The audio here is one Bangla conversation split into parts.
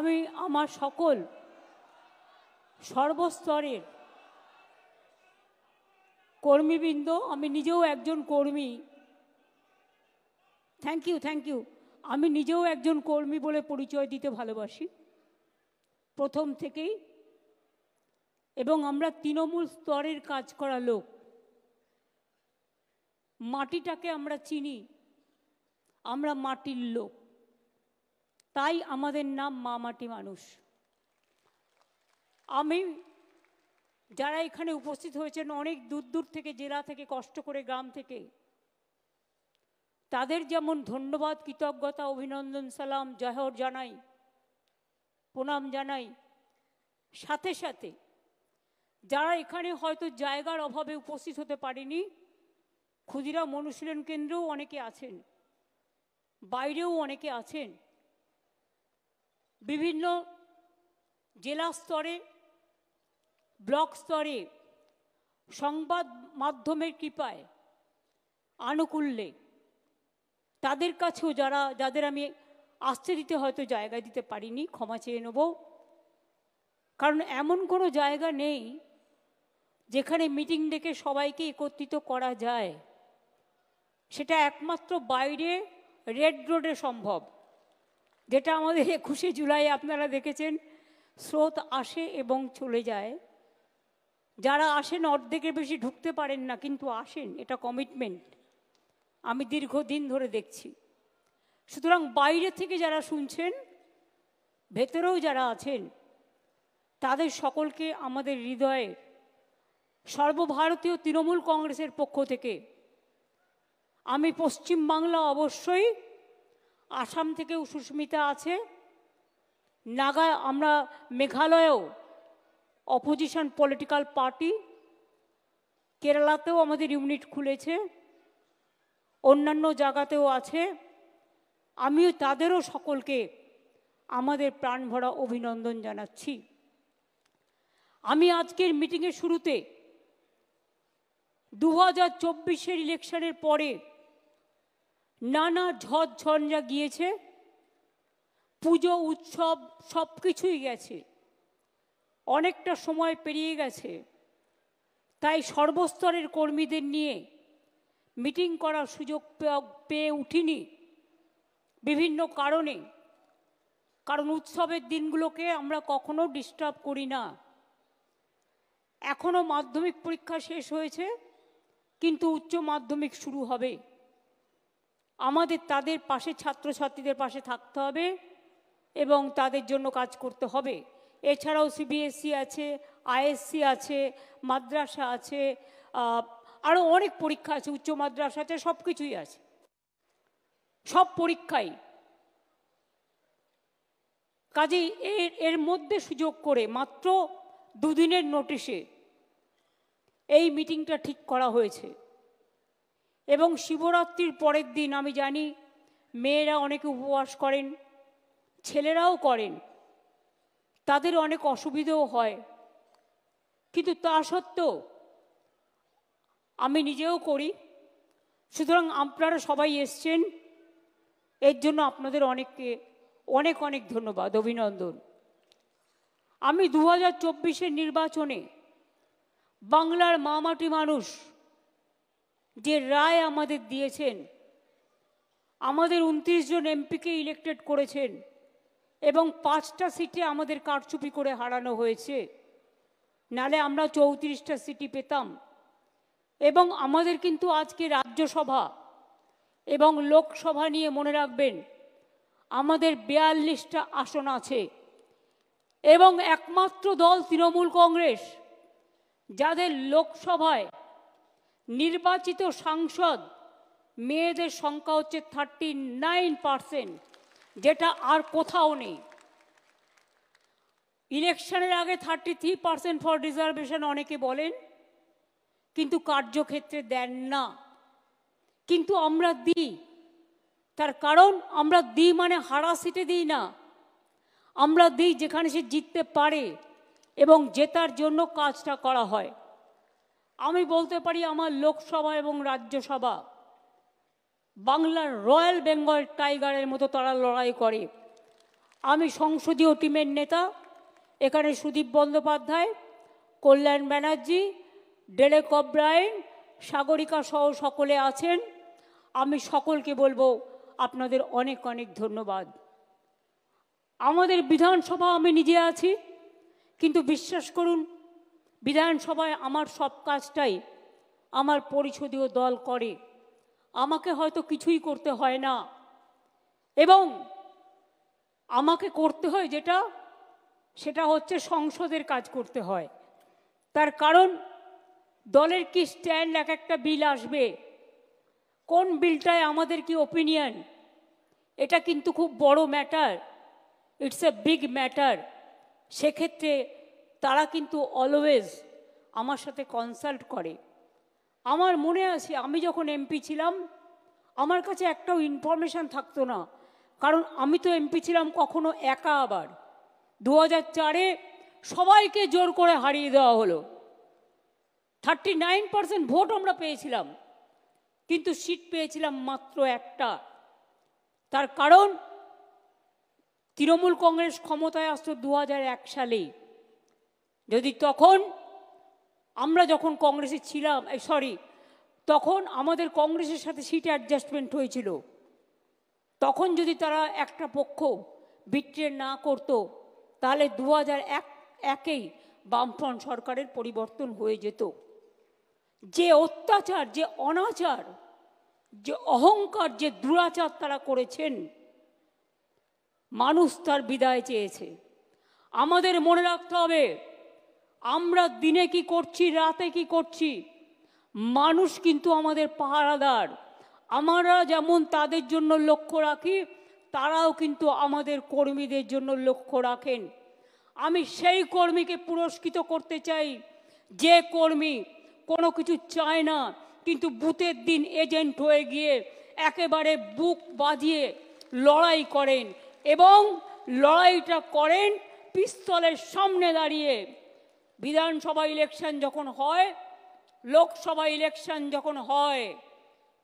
আমি আমার সকল সর্বস্তরের কর্মীবৃন্দ, আমি নিজেও একজন কর্মী, থ্যাংক ইউ, আমি নিজেও একজন কর্মী বলে পরিচয় দিতে ভালোবাসি প্রথম থেকেই, এবং আমরা তৃণমূল স্তরের কাজ করা লোক, মাটিটাকে আমরা চিনি, আমরা মাটির লোক, তাই আমাদের নাম মা মাটি মানুষ। আমি যারা এখানে উপস্থিত হয়েছেন অনেক দূর দূর থেকে, জেলা থেকে, কষ্ট করে গ্রাম থেকে, তাদের যেমন ধন্যবাদ, কৃতজ্ঞতা, অভিনন্দন, সালাম, জহর জানাই, প্রণাম জানাই, সাথে সাথে যারা এখানে হয়তো জায়গার অভাবে উপস্থিত হতে পারেনি, ক্ষুদিরাম অনুশীলন কেন্দ্রেও অনেকে আছেন, বাইরেও অনেকে আছেন, বিভিন্ন জেলা স্তরে, ব্লক স্তরে সংবাদ মাধ্যমের কৃপায়, আনুকূল্যে, তাদের কাছেও যাদের আমি আসতে দিতে হয়তো জায়গা দিতে পারিনি, ক্ষমা চেয়ে নেব। কারণ এমন কোনো জায়গা নেই যেখানে মিটিং ডেকে সবাইকে একত্রিত করা যায়, সেটা একমাত্র বাইরে রেড রোডে সম্ভব, যেটা আমাদের 21শে জুলাই আপনারা দেখেছেন, স্রোত আসে এবং চলে যায়, যারা আসেন অর্ধেকের বেশি ঢুকতে পারেন না, কিন্তু আসেন, এটা কমিটমেন্ট, আমি দীর্ঘদিন ধরে দেখছি। সুতরাং বাইরে থেকে যারা শুনছেন, ভেতরেও যারা আছেন, তাদের সকলকে আমাদের হৃদয়ে সর্বভারতীয় তৃণমূল কংগ্রেসের পক্ষ থেকে, আমি পশ্চিমবাংলা অবশ্যই, আসাম থেকেও সুস্মিতা আছে, আমরা মেঘালয়েও অপোজিশন পলিটিক্যাল পার্টি, কেরালাতেও আমাদের ইউনিট খুলেছে, অন্যান্য জায়গাতেও আছে, আমিও তাদেরও সকলকে আমাদের প্রাণভরা অভিনন্দন জানাচ্ছি। আমি আজকের মিটিংয়ের শুরুতে 2024-এর ইলেকশনের পরে নানা ঝড়ঝঞ্ঝা গিয়েছে, পুজো উৎসব সব কিছুই গেছে, অনেকটা সময় পেরিয়ে গেছে, তাই সর্বস্তরের কর্মীদের নিয়ে মিটিং করার সুযোগ পেয়ে উঠিনি বিভিন্ন কারণে। কারণ উৎসবের দিনগুলোকে আমরা কখনো ডিস্টার্ব করি না। এখনো মাধ্যমিক পরীক্ষা শেষ হয়েছে, কিন্তু উচ্চ মাধ্যমিক শুরু হবে, আমাদের তাদের পাশে, ছাত্রছাত্রীদের পাশে থাকতে হবে এবং তাদের জন্য কাজ করতে হবে। এছাড়াও সিবিএসসি আছে, আইএসসি আছে, মাদ্রাসা আছে, আরও অনেক পরীক্ষা আছে, উচ্চ মাদ্রাসা আছে, সব কিছুই আছে, সব পরীক্ষাই। কাজেই এর মধ্যে সুযোগ করে মাত্র 2 দিনের নোটিশে এই মিটিংটা ঠিক করা হয়েছে। এবং শিবরাত্রির পরের দিন আমি জানি মেয়েরা অনেকে উপবাস করেন, ছেলেরাও করেন, তাদের অনেক অসুবিধাও হয়, কিন্তু তা সত্ত্বেও আমি নিজেও করি। সুতরাং আপনারা সবাই এসছেন, এর জন্য আপনাদের অনেককে অনেক অনেক ধন্যবাদ, অভিনন্দন। আমি 2024-এর নির্বাচনে বাংলার মা মাটি মানুষ যে রায় আমাদের দিয়েছেন, আমাদের 29 জন এমপিকে ইলেক্টেড করেছেন এবং 5টা সিটে আমাদের কারচুপি করে হারানো হয়েছে, নালে আমরা 34টা সিটি পেতাম। এবং আমাদের কিন্তু আজকে রাজ্যসভা এবং লোকসভা নিয়ে মনে রাখবেন আমাদের 42টা আসন আছে, এবং একমাত্র দল তৃণমূল কংগ্রেস যাদের লোকসভায় নির্বাচিত সাংসদ মেয়েদের সংখ্যা হচ্ছে 39%, যেটা আর কোথাও নেই। ইলেকশনের আগে 33% ফর রিজার্ভেশন অনেকে বলেন, কিন্তু কার্যক্ষেত্রে দেন না, কিন্তু আমরা দিই। তার কারণ আমরা দিই মানে হারা সিটে দিই না, আমরা দিই যেখানে সে জিততে পারে এবং জেতার জন্য কাজটা করা হয়। আমি বলতে পারি আমার লোকসভা এবং রাজ্যসভা বাংলার রয়্যাল বেঙ্গল টাইগারের মতো তারা লড়াই করে। আমি সংসদীয় টিমের নেতা, এখানে সুদীপ বন্দ্যোপাধ্যায়, কল্যাণ ব্যানার্জি, ডেরেক ওব্রায়েন, সাগরিকা সহ সকলে আছেন। আমি সকলকে বলবো আপনাদের অনেক অনেক ধন্যবাদ। আমাদের বিধানসভা আমি নিজে আছি, কিন্তু বিশ্বাস করুন বিধানসভায় আমার সব কাজটাই আমার পরিষদীয় দল করে। আমাকে হয়তো কিছুই করতে হয় না, এবং আমাকে করতে হয় যেটা, সেটা হচ্ছে সংসদের কাজ করতে হয়। তার কারণ দলের কি স্ট্যান্ড, এক একটা বিল আসবে, কোন বিলটায় আমাদের কি ওপিনিয়ন, এটা কিন্তু খুব বড় matter, it's a big matter. সেক্ষেত্রে তারা কিন্তু অলওয়েজ আমার সাথে কনসাল্ট করে। আমার মনে আছে আমি যখন এমপি ছিলাম, আমার কাছে একটাও ইনফরমেশান থাকতো না, কারণ আমি তো এমপি ছিলাম কখনো একা। আবার 2004-এ সবাইকে জোর করে হারিয়ে দেওয়া হলো। 39% ভোট আমরা পেয়েছিলাম, কিন্তু সিট পেয়েছিলাম মাত্র একটা। তার কারণ তৃণমূল কংগ্রেস ক্ষমতায় আসতো 2001 সালেই। যদি তখন আমরা যখন কংগ্রেসে ছিলাম, তখন আমাদের কংগ্রেসের সাথে সিট অ্যাডজাস্টমেন্ট হয়েছিল, তখন যদি তারা একটা পক্ষ বিট্রে না করতো, তাহলে 2001-এই বামফ্রন্ট সরকারের পরিবর্তন হয়ে যেত। যে অত্যাচার, যে অনাচার, যে অহংকার, যে দুরাচার তারা করেছেন, মানুষ তার বিদায় চেয়েছে। আমাদের মনে রাখতে হবে, আমরা দিনে কি করছি, রাতে কি করছি, মানুষ কিন্তু আমাদের পাহারাদার। আমরা যেমন তাদের জন্য লক্ষ্য রাখি, তারাও কিন্তু আমাদের কর্মীদের জন্য লক্ষ্য রাখেন। আমি সেই কর্মীকে পুরস্কৃত করতে চাই যে কর্মী কোনো কিছু চায় না, কিন্তু বুথের দিন এজেন্ট হয়ে গিয়ে একেবারে বুক বাজিয়ে লড়াই করেন, এবং লড়াইটা করেন পিস্তলের সামনে দাঁড়িয়ে। বিধানসভা ইলেকশন যখন হয়, লোকসভা ইলেকশন যখন হয়,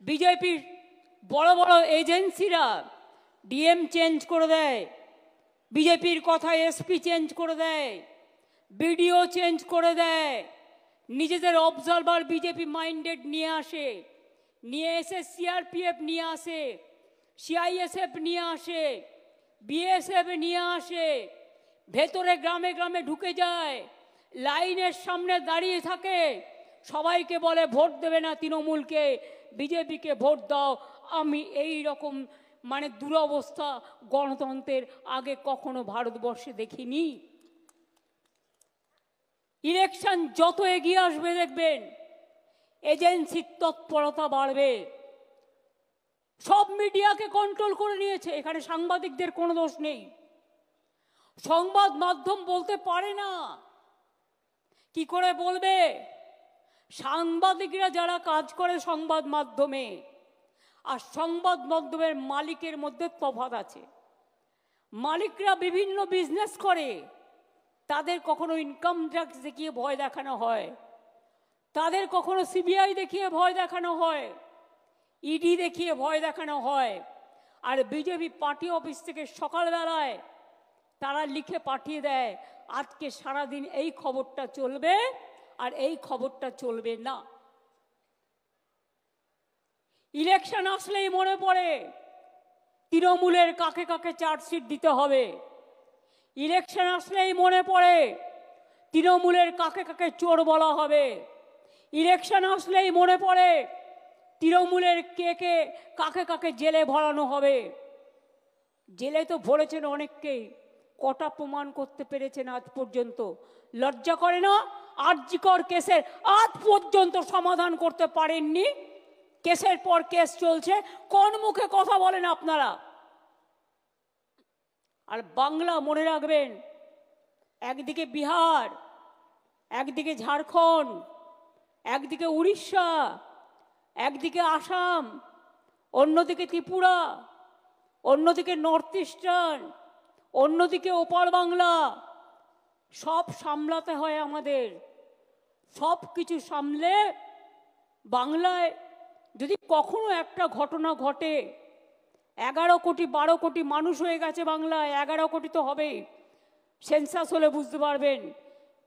বিজেপির বড় বড় এজেন্সিরা ডিএম চেঞ্জ করে দেয়, বিজেপির কথায় এসপি চেঞ্জ করে দেয়, বিডিও চেঞ্জ করে দেয়, নিজেদের অবজারভার বিজেপি মাইন্ডেড নিয়ে আসে, নিয়ে এসে সিআরপিএফ নিয়ে আসে, সিআইএসএফ নিয়ে আসে, বিএসএফ নিয়ে আসে, ভেতরে গ্রামে গ্রামে ঢুকে যায়, লাইনের সামনে দাঁড়িয়ে থাকে, সবাইকে বলে ভোট দেবে না তৃণমূলকে, বিজেপিকে ভোট দাও। আমি এই রকম দুরবস্থা গণতন্ত্রের আগে কখনো ভারতবর্ষে দেখিনি। ইলেকশন যত এগিয়ে আসবে দেখবেন এজেন্সির তৎপরতা বাড়বে। সব মিডিয়াকে কন্ট্রোল করে নিয়েছে, এখানে সাংবাদিকদের কোনো দোষ নেই। সংবাদ মাধ্যম বলতে পারে না, কি করে বলবে? সাংবাদিকরা যারা কাজ করে সংবাদ মাধ্যমে আর সংবাদ মাধ্যমের মালিকের মধ্যে তফাৎ আছে। মালিকরা বিভিন্ন বিজনেস করে, তাদের কখনো ইনকাম ট্যাক্স দেখিয়ে ভয় দেখানো হয়, তাদের কখনো সিবিআই দেখিয়ে ভয় দেখানো হয়, ইডি দেখিয়ে ভয় দেখানো হয়। আর বিজেপি পার্টি অফিস থেকে সকালবেলায় তারা লিখে পাঠিয়ে দেয়, আজকে সারাদিন এই খবরটা চলবে আর এই খবরটা চলবে না। ইলেকশন আসলেই মনে পড়ে তৃণমূলের কাকে কাকে চার্জশিট দিতে হবে। ইলেকশন আসলেই মনে পড়ে তৃণমূলের কাকে কাকে চোর বলা হবে। ইলেকশন আসলেই মনে পড়ে তৃণমূলের কাকে কাকে জেলে ভরানো হবে। জেলে তো ভরেছেন অনেককেই, কটা প্রমাণ করতে পেরেছেন আজ পর্যন্ত? লজ্জা করে না? আরজিকর কেসের আজ পর্যন্ত সমাধান করতে পারেননি, কেসের পর কেস চলছে, কোন মুখে কথা বলেন আপনারা? আর বাংলা মনে রাখবেন, একদিকে বিহার, একদিকে ঝাড়খণ্ড, একদিকে উড়িষ্যা, একদিকে আসাম, অন্যদিকে ত্রিপুরা, অন্যদিকে নর্থ ইস্টার্ন, অন্যদিকে ওপার বাংলা। সব সামলাতে হয় আমাদের। সব কিছু সামলে বাংলায় যদি কখনো একটা ঘটনা ঘটে, 11 কোটি 12 কোটি মানুষ হয়ে গেছে বাংলায়, 11 কোটি তো হবেই, সেন্সাস হলে বুঝতে পারবেন।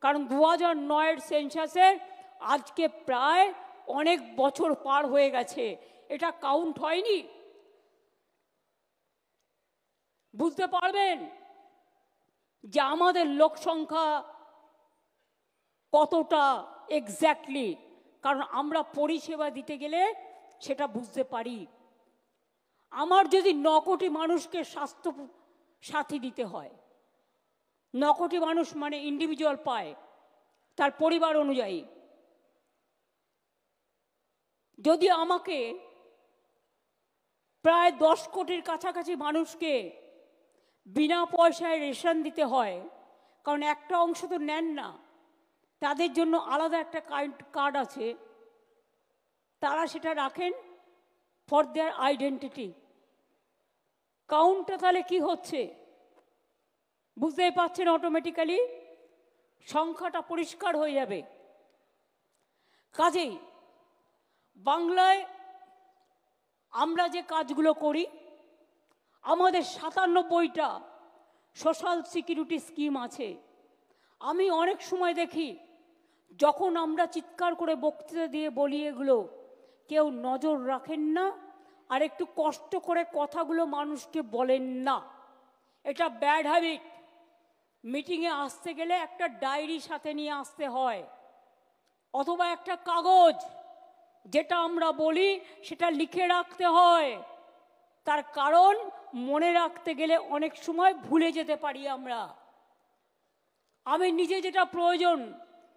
কারণ 2009-এর সেন্সাসের আজকে প্রায় অনেক বছর পার হয়ে গেছে, এটা কাউন্ট হয়নি। বুঝতে পারবেন যে আমাদের লোক সংখ্যা কতটা এক্স্যাক্টলি, কারণ আমরা পরিষেবা দিতে গেলে সেটা বুঝতে পারি। আমার যদি 9 কোটি মানুষকে স্বাস্থ্য সাথী দিতে হয়, 9 কোটি মানুষ মানে ইন্ডিভিজুয়াল পায় তার পরিবার অনুযায়ী, যদি আমাকে প্রায় 10 কোটির কাছাকাছি মানুষকে বিনা পয়সায় রেশন দিতে হয়, কারণ একটা অংশ তো নেন না, তাদের জন্য আলাদা একটা কার্ড আছে, তারা সেটা রাখেন ফর দেয়ার আইডেন্টিটি। কাউন্টটা তাহলে কি হচ্ছে বুঝতেই পারছেন, অটোমেটিক্যালি সংখ্যাটা পরিষ্কার হয়ে যাবে। কাজেই বাংলায় আমরা যে কাজগুলো করি, আমাদের 97টা সোশ্যাল সিকিউরিটি স্কিম আছে। আমি অনেক সময় দেখি যখন আমরা চিৎকার করে বক্তৃতা দিয়ে বলি এগুলো, কেউ নজর রাখেন না আর একটু কষ্ট করে কথাগুলো মানুষকে বলেন না। এটা ব্যাড হ্যাবিট। মিটিংয়ে আসতে গেলে একটা ডায়েরি সাথে নিয়ে আসতে হয়, অথবা একটা কাগজ, যেটা আমরা বলি সেটা লিখে রাখতে হয়। তার কারণ মনে রাখতে গেলে অনেক সময় ভুলে যেতে পারি আমরা। আমি নিজে যেটা প্রয়োজন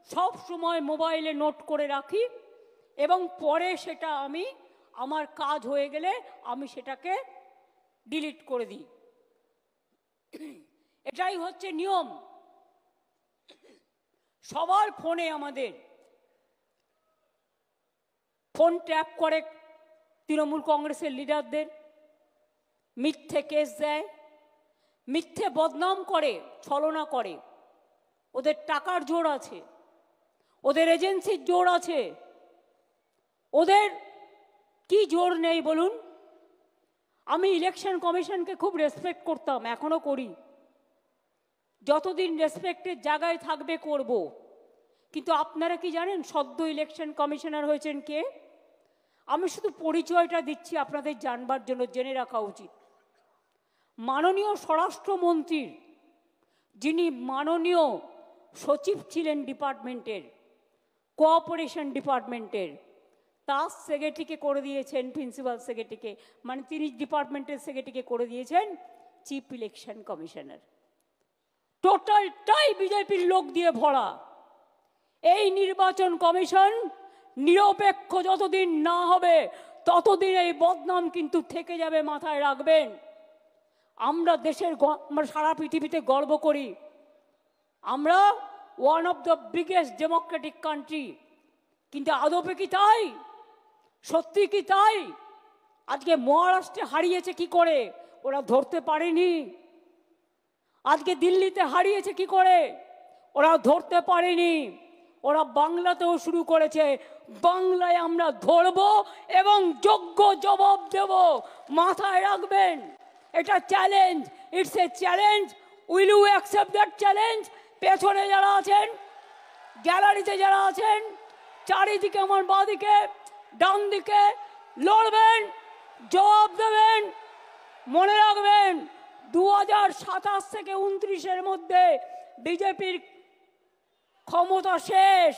সব সময় মোবাইলে নোট করে রাখি, এবং পরে সেটা আমি আমার কাজ হয়ে গেলে আমি সেটাকে ডিলিট করে দিই। এটাই হচ্ছে নিয়ম। সবার ফোনে আমাদের ফোন ট্যাপ করে তৃণমূল কংগ্রেসের লিডারদের, মিথ্যে কেস দেয়, মিথ্যে বদনাম করে, ছলনা করে। ওদের টাকার জোর আছে, ওদের এজেন্সির জোর আছে, ওদের কি জোর নেই বলুন? আমি ইলেকশন কমিশনকে খুব রেসপেক্ট করতাম, এখনো করি। যতদিন রেসপেক্টের জায়গায় থাকবে করব। কিন্তু আপনারা কি জানেন সদ্য ইলেকশন কমিশনার হয়েছেন কে? আমি শুধু পরিচয়টা দিচ্ছি আপনাদের জানবার জন্য, জেনে রাখা উচিত। মাননীয় স্বরাষ্ট্রমন্ত্রীর যিনি মাননীয় সচিব ছিলেন ডিপার্টমেন্টের, কোঅপারেশন ডিপার্টমেন্টের, তার সেক্রেটারিকে করে দিয়েছেন, প্রিন্সিপাল সেক্রেটারিকে, মানে তিনি ডিপার্টমেন্টের সেক্রেটারিকে করে দিয়েছেন চিফ ইলেকশন কমিশনার। টোটালটাই বিজেপির লোক দিয়ে ভরা। এই নির্বাচন কমিশন নিরপেক্ষ যতদিন না হবে ততদিন এই বদনাম কিন্তু থেকে যাবে, মাথায় রাখবেন। আমরা দেশের, আমরা সারা পৃথিবীতে গর্ব করি, আমরা one of the biggest Democratic country. কিন্তু আদপে কি তাই? সত্যি কি তাই? আজকে মহারাষ্ট্রে হারিয়েছে কি করে? ওরা ধরতে পারেনি। আজকে দিল্লিতে হারিয়েছে কি করে? ওরা ধরতে পারেনি। ওরা বাংলাতেও শুরু করেছে। বাংলায় আমরা ধরব এবং যোগ্য জবাব দেব, মাথায় রাখবেন। এটা challenge, it's a challenge. Will you accept that challenge? পেছনে যারা আছেন, গ্যালারিতে যারা আছেন, চারিদিকে আমার বাঁদিকে ডান দিকে, লড়বেন, জবাব দেবেন। মনে রাখবেন 2027 থেকে 29-এর মধ্যে বিজেপির ক্ষমতা শেষ।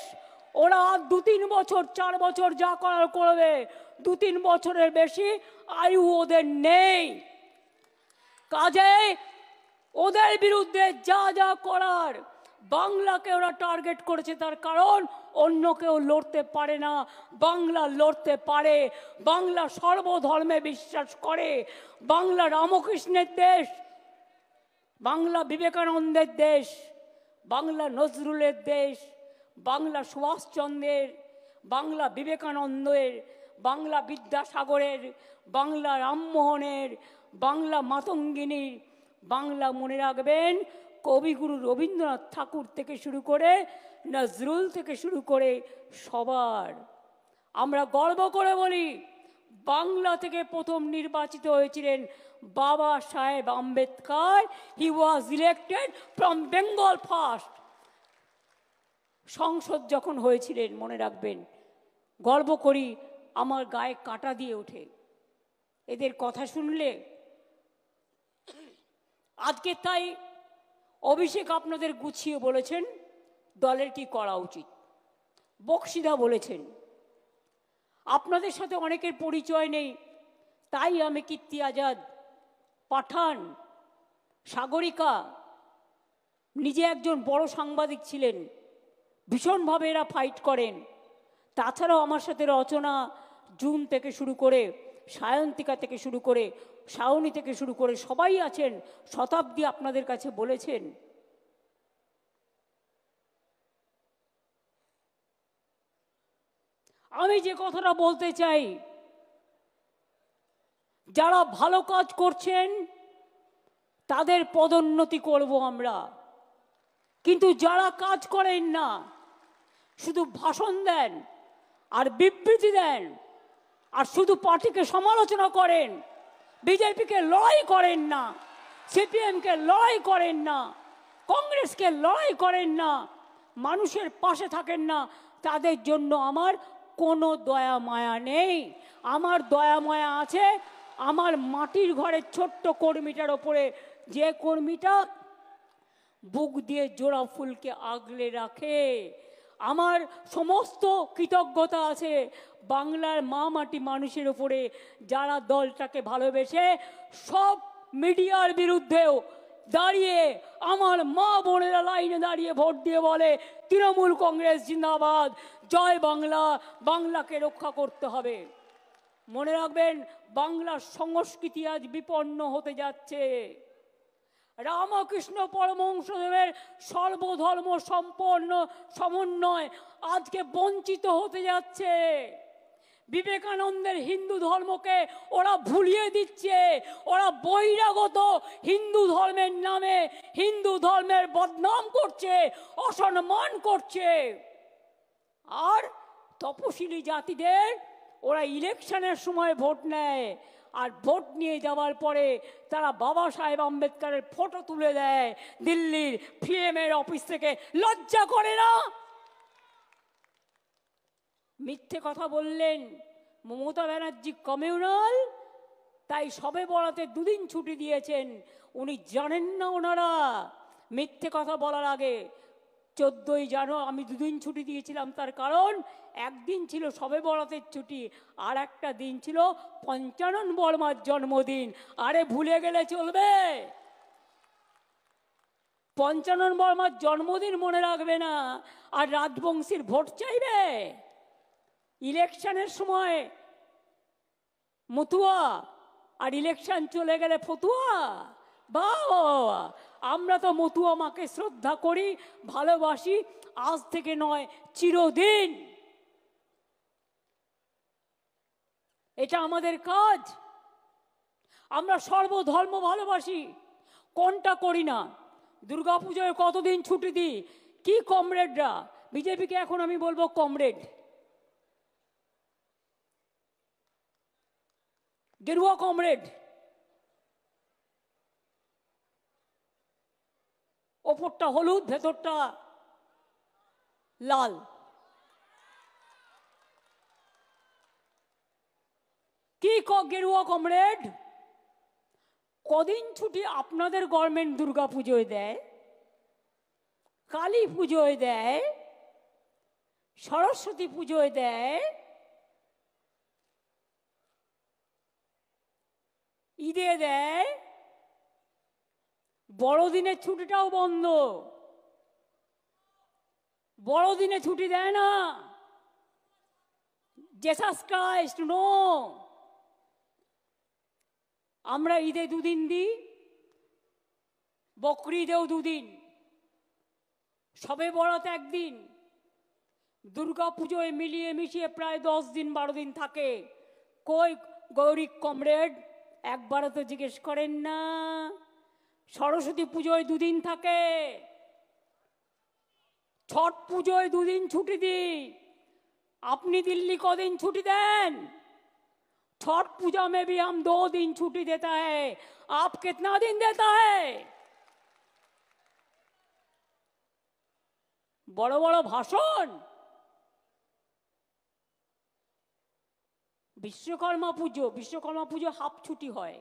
ওরা 2-3 বছর 4 বছর যা করার করবে, 2-3 বছরের বেশি আয়ু ওদের নেই। কাজে ওদের বিরুদ্ধে যা যা করার, বাংলাকে ওরা টার্গেট করেছে, তার কারণ অন্য কেউ লড়তে পারে না, বাংলা লড়তে পারে। বাংলা সর্বধর্মে বিশ্বাস করে, বাংলা রামকৃষ্ণের দেশ, বাংলা বিবেকানন্দের দেশ, বাংলা নজরুলের দেশ, বাংলা সুভাষচন্দ্রের, বাংলা বিবেকানন্দের, বাংলা বিদ্যাসাগরের, বাংলা রামমোহনের, বাংলা মাতঙ্গিনীর, বাংলা মনে রাখবেন কবিগুরু রবীন্দ্রনাথ ঠাকুর থেকে শুরু করে নজরুল থেকে শুরু করে সবার। আমরা গর্ব করে বলি বাংলা থেকে প্রথম নির্বাচিত হয়েছিলেন Baba Saheb Ambedkar. He was elected from Bengal first. সংসদ যখন হয়েছিলেন, মনে রাখবেন, গর্ব করি, আমার গায়ে কাঁটা দিয়ে ওঠে এদের কথা শুনলে। আজকে তাই অভিষেক আপনাদের গুছিয়ে বলেছেন দলের কি করা উচিত, বক্সিদা বলেছেন। আপনাদের সাথে অনেকের পরিচয় নেই, তাই আমি কীর্তি আজাদ, পাঠান, সাগরিকা, নিজে একজন বড় সাংবাদিক ছিলেন, ভীষণভাবে এরা ফাইট করেন। তাছাড়াও আমার সাথে রচনা, জুন থেকে শুরু করে, সায়ন্তিকা থেকে শুরু করে, শাওনি থেকে শুরু করে সবাই আছেন, শতাব্দী আপনাদের কাছে বলেছেন। আমি যে কথাটা বলতে চাই, যারা ভালো কাজ করছেন তাদের পদোন্নতি করব আমরা, কিন্তু যারা কাজ করেন না, শুধু ভাষণ দেন আর বিবৃতি দেন আর শুধু পার্টিকে সমালোচনা করেন, বিজেপিকে লড়াই করেন না, সিপিএমকে লড়াই করেন না, কংগ্রেসকে লড়াই করেন না, মানুষের পাশে থাকেন না, তাদের জন্য আমার কোনো দয়া মায়া নেই। আমার দয়া মায়া আছে আমার মাটির ঘরের ছোট্ট কর্মীটার ওপরে, যে কর্মীটা বুক দিয়ে জোড়া ফুলকে আগলে রাখে। আমার সমস্ত কৃতজ্ঞতা আছে বাংলার মা মাটি মানুষের উপরে, যারা দলটাকে ভালোবেসে সব মিডিয়ার বিরুদ্ধেও দাঁড়িয়ে আমার মা বোনেরা লাইনে দাঁড়িয়ে ভোট দিয়ে বলে তৃণমূল কংগ্রেস জিন্দাবাদ, জয় বাংলা, বাংলাকে রক্ষা করতে হবে। মনে রাখবেন, বাংলার সংস্কৃতি আজ বিপন্ন হতে যাচ্ছে। রামকৃষ্ণ পরমহংসদেবের সর্বধর্ম সম্পন্ন সমন্বয় আজকে বঞ্চিত হতে যাচ্ছে। বিবেকানন্দের হিন্দু ধর্মকে ওরা ভুলিয়ে দিচ্ছে। ওরা বহিরাগত হিন্দু ধর্মের নামে হিন্দু ধর্মের বদনাম করছে, অসম্মান করছে। আর তপশিলি জাতিদের ওরা ইলেকশনের সময় ভোট নেয়, আর ভোট নিয়ে যাওয়ার পরে তারা বাবা সাহেব আম্বেদকরের ফটো তুলে দেয় দিল্লির পিএমের অফিস থেকে। লজ্জা করে না? মিথ্যে কথা বললেন মমতা ব্যানার্জি কমিউনাল, তাই সবে বরাতে দুদিন ছুটি দিয়েছেন। উনি জানেন না ওনারা মিথ্যে কথা বলার আগে 14ই জানুয়ারি আমি দুদিন ছুটি দিয়েছিলাম, তার কারণ একদিন ছিল সবে বরাতের ছুটি, আর একটা দিন ছিল পঞ্চানন বর্মার জন্মদিন। আরে ভুলে গেলে চলবে? পঞ্চানন বর্মার জন্মদিন মনে রাখবে না আর রাজবংশীর ভোট চাইবে? ইলেকশনের সময় মতুয়া আর ইলেকশন চলে গেলে ফতুয়া। বাবা, আমরা তো মতুয়া মাকে শ্রদ্ধা করি, ভালোবাসি, আজ থেকে নয় চিরদিন। এটা আমাদের কাজ। আমরা সর্বধর্ম ভালোবাসি, কোনটা করি না? দুর্গাপুজোয় কতদিন ছুটি দিই? কি কমরেডরা, বিজেপিকে এখন আমি বলবো কমরেড, গেরুয়া কমরেড, ওপরটা হলুদ ভেতরটা লাল। কি গেরুয়া কমরেড? কদিন ছুটি আপনাদের গভর্নমেন্ট দুর্গা পুজোয় দেয়, কালী পুজোয় দেয়, সরস্বতী পুজোয় দেয়, ঈদে দেয়, বড়দিনের ছুটিটাও বন্ধ। বড়দিনে ছুটি দেয় না। Jesus Christ no. আমরা ঈদে দুদিন দিই, বকরিদেও দুদিন, সবে বরাত একদিন, দুর্গা পুজোয় মিলিয়ে মিশিয়ে প্রায় 10 দিন 12 দিন থাকে। কই গৌরী কমরেড? একবারও তো জিজ্ঞেস করেন না। সরস্বতী পুজোয় 2 দিন থাকে, ছট পুজোয় 2 দিন ছুটি দিই। আপনি দিল্লি কদিন ছুটি দেন? छठ पूजा में भी हम 2 दिन छुट्टी देता है, आप कितना दिन देता है? बड़ो बड़ो भाषण। विश्वकर्मा पुजो हाफ छुट्टी হয়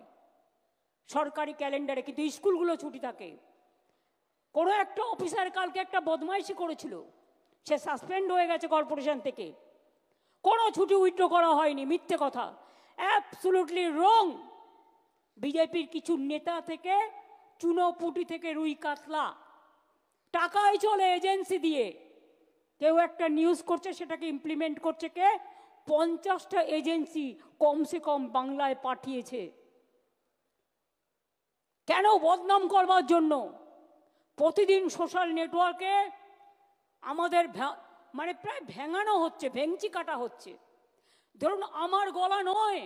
সরকারি ক্যালেন্ডারে, কিন্তু স্কুলগুলো ছুটি থাকে। কোনো একটা অফিসার কালকে একটা বদমাইশি করেছিল, সে সাসপেন্ড হয়ে গেছে কর্পোরেশন থেকে, কোনো ছুটি উইথড্র করা হয়নি, মিথ্যে কথা, অ্যাবসলিউটলি রং। বিজেপির কিছু নেতা থেকে চুনোপুটি থেকে রুই কাতলা টাকায় চলে এজেন্সি দিয়ে, কেউ একটা নিউজ করছে, সেটাকে ইমপ্লিমেন্ট করছে কে? 50টা এজেন্সি কমসে কম বাংলায় পাঠিয়েছে। কেন? বদনাম করবার জন্য। প্রতিদিন সোশ্যাল নেটওয়ার্কে আমাদের মানে প্রায় ভেঙানো হচ্ছে, ভেঙচি কাটা হচ্ছে। ধরুন আমার গলা নয়,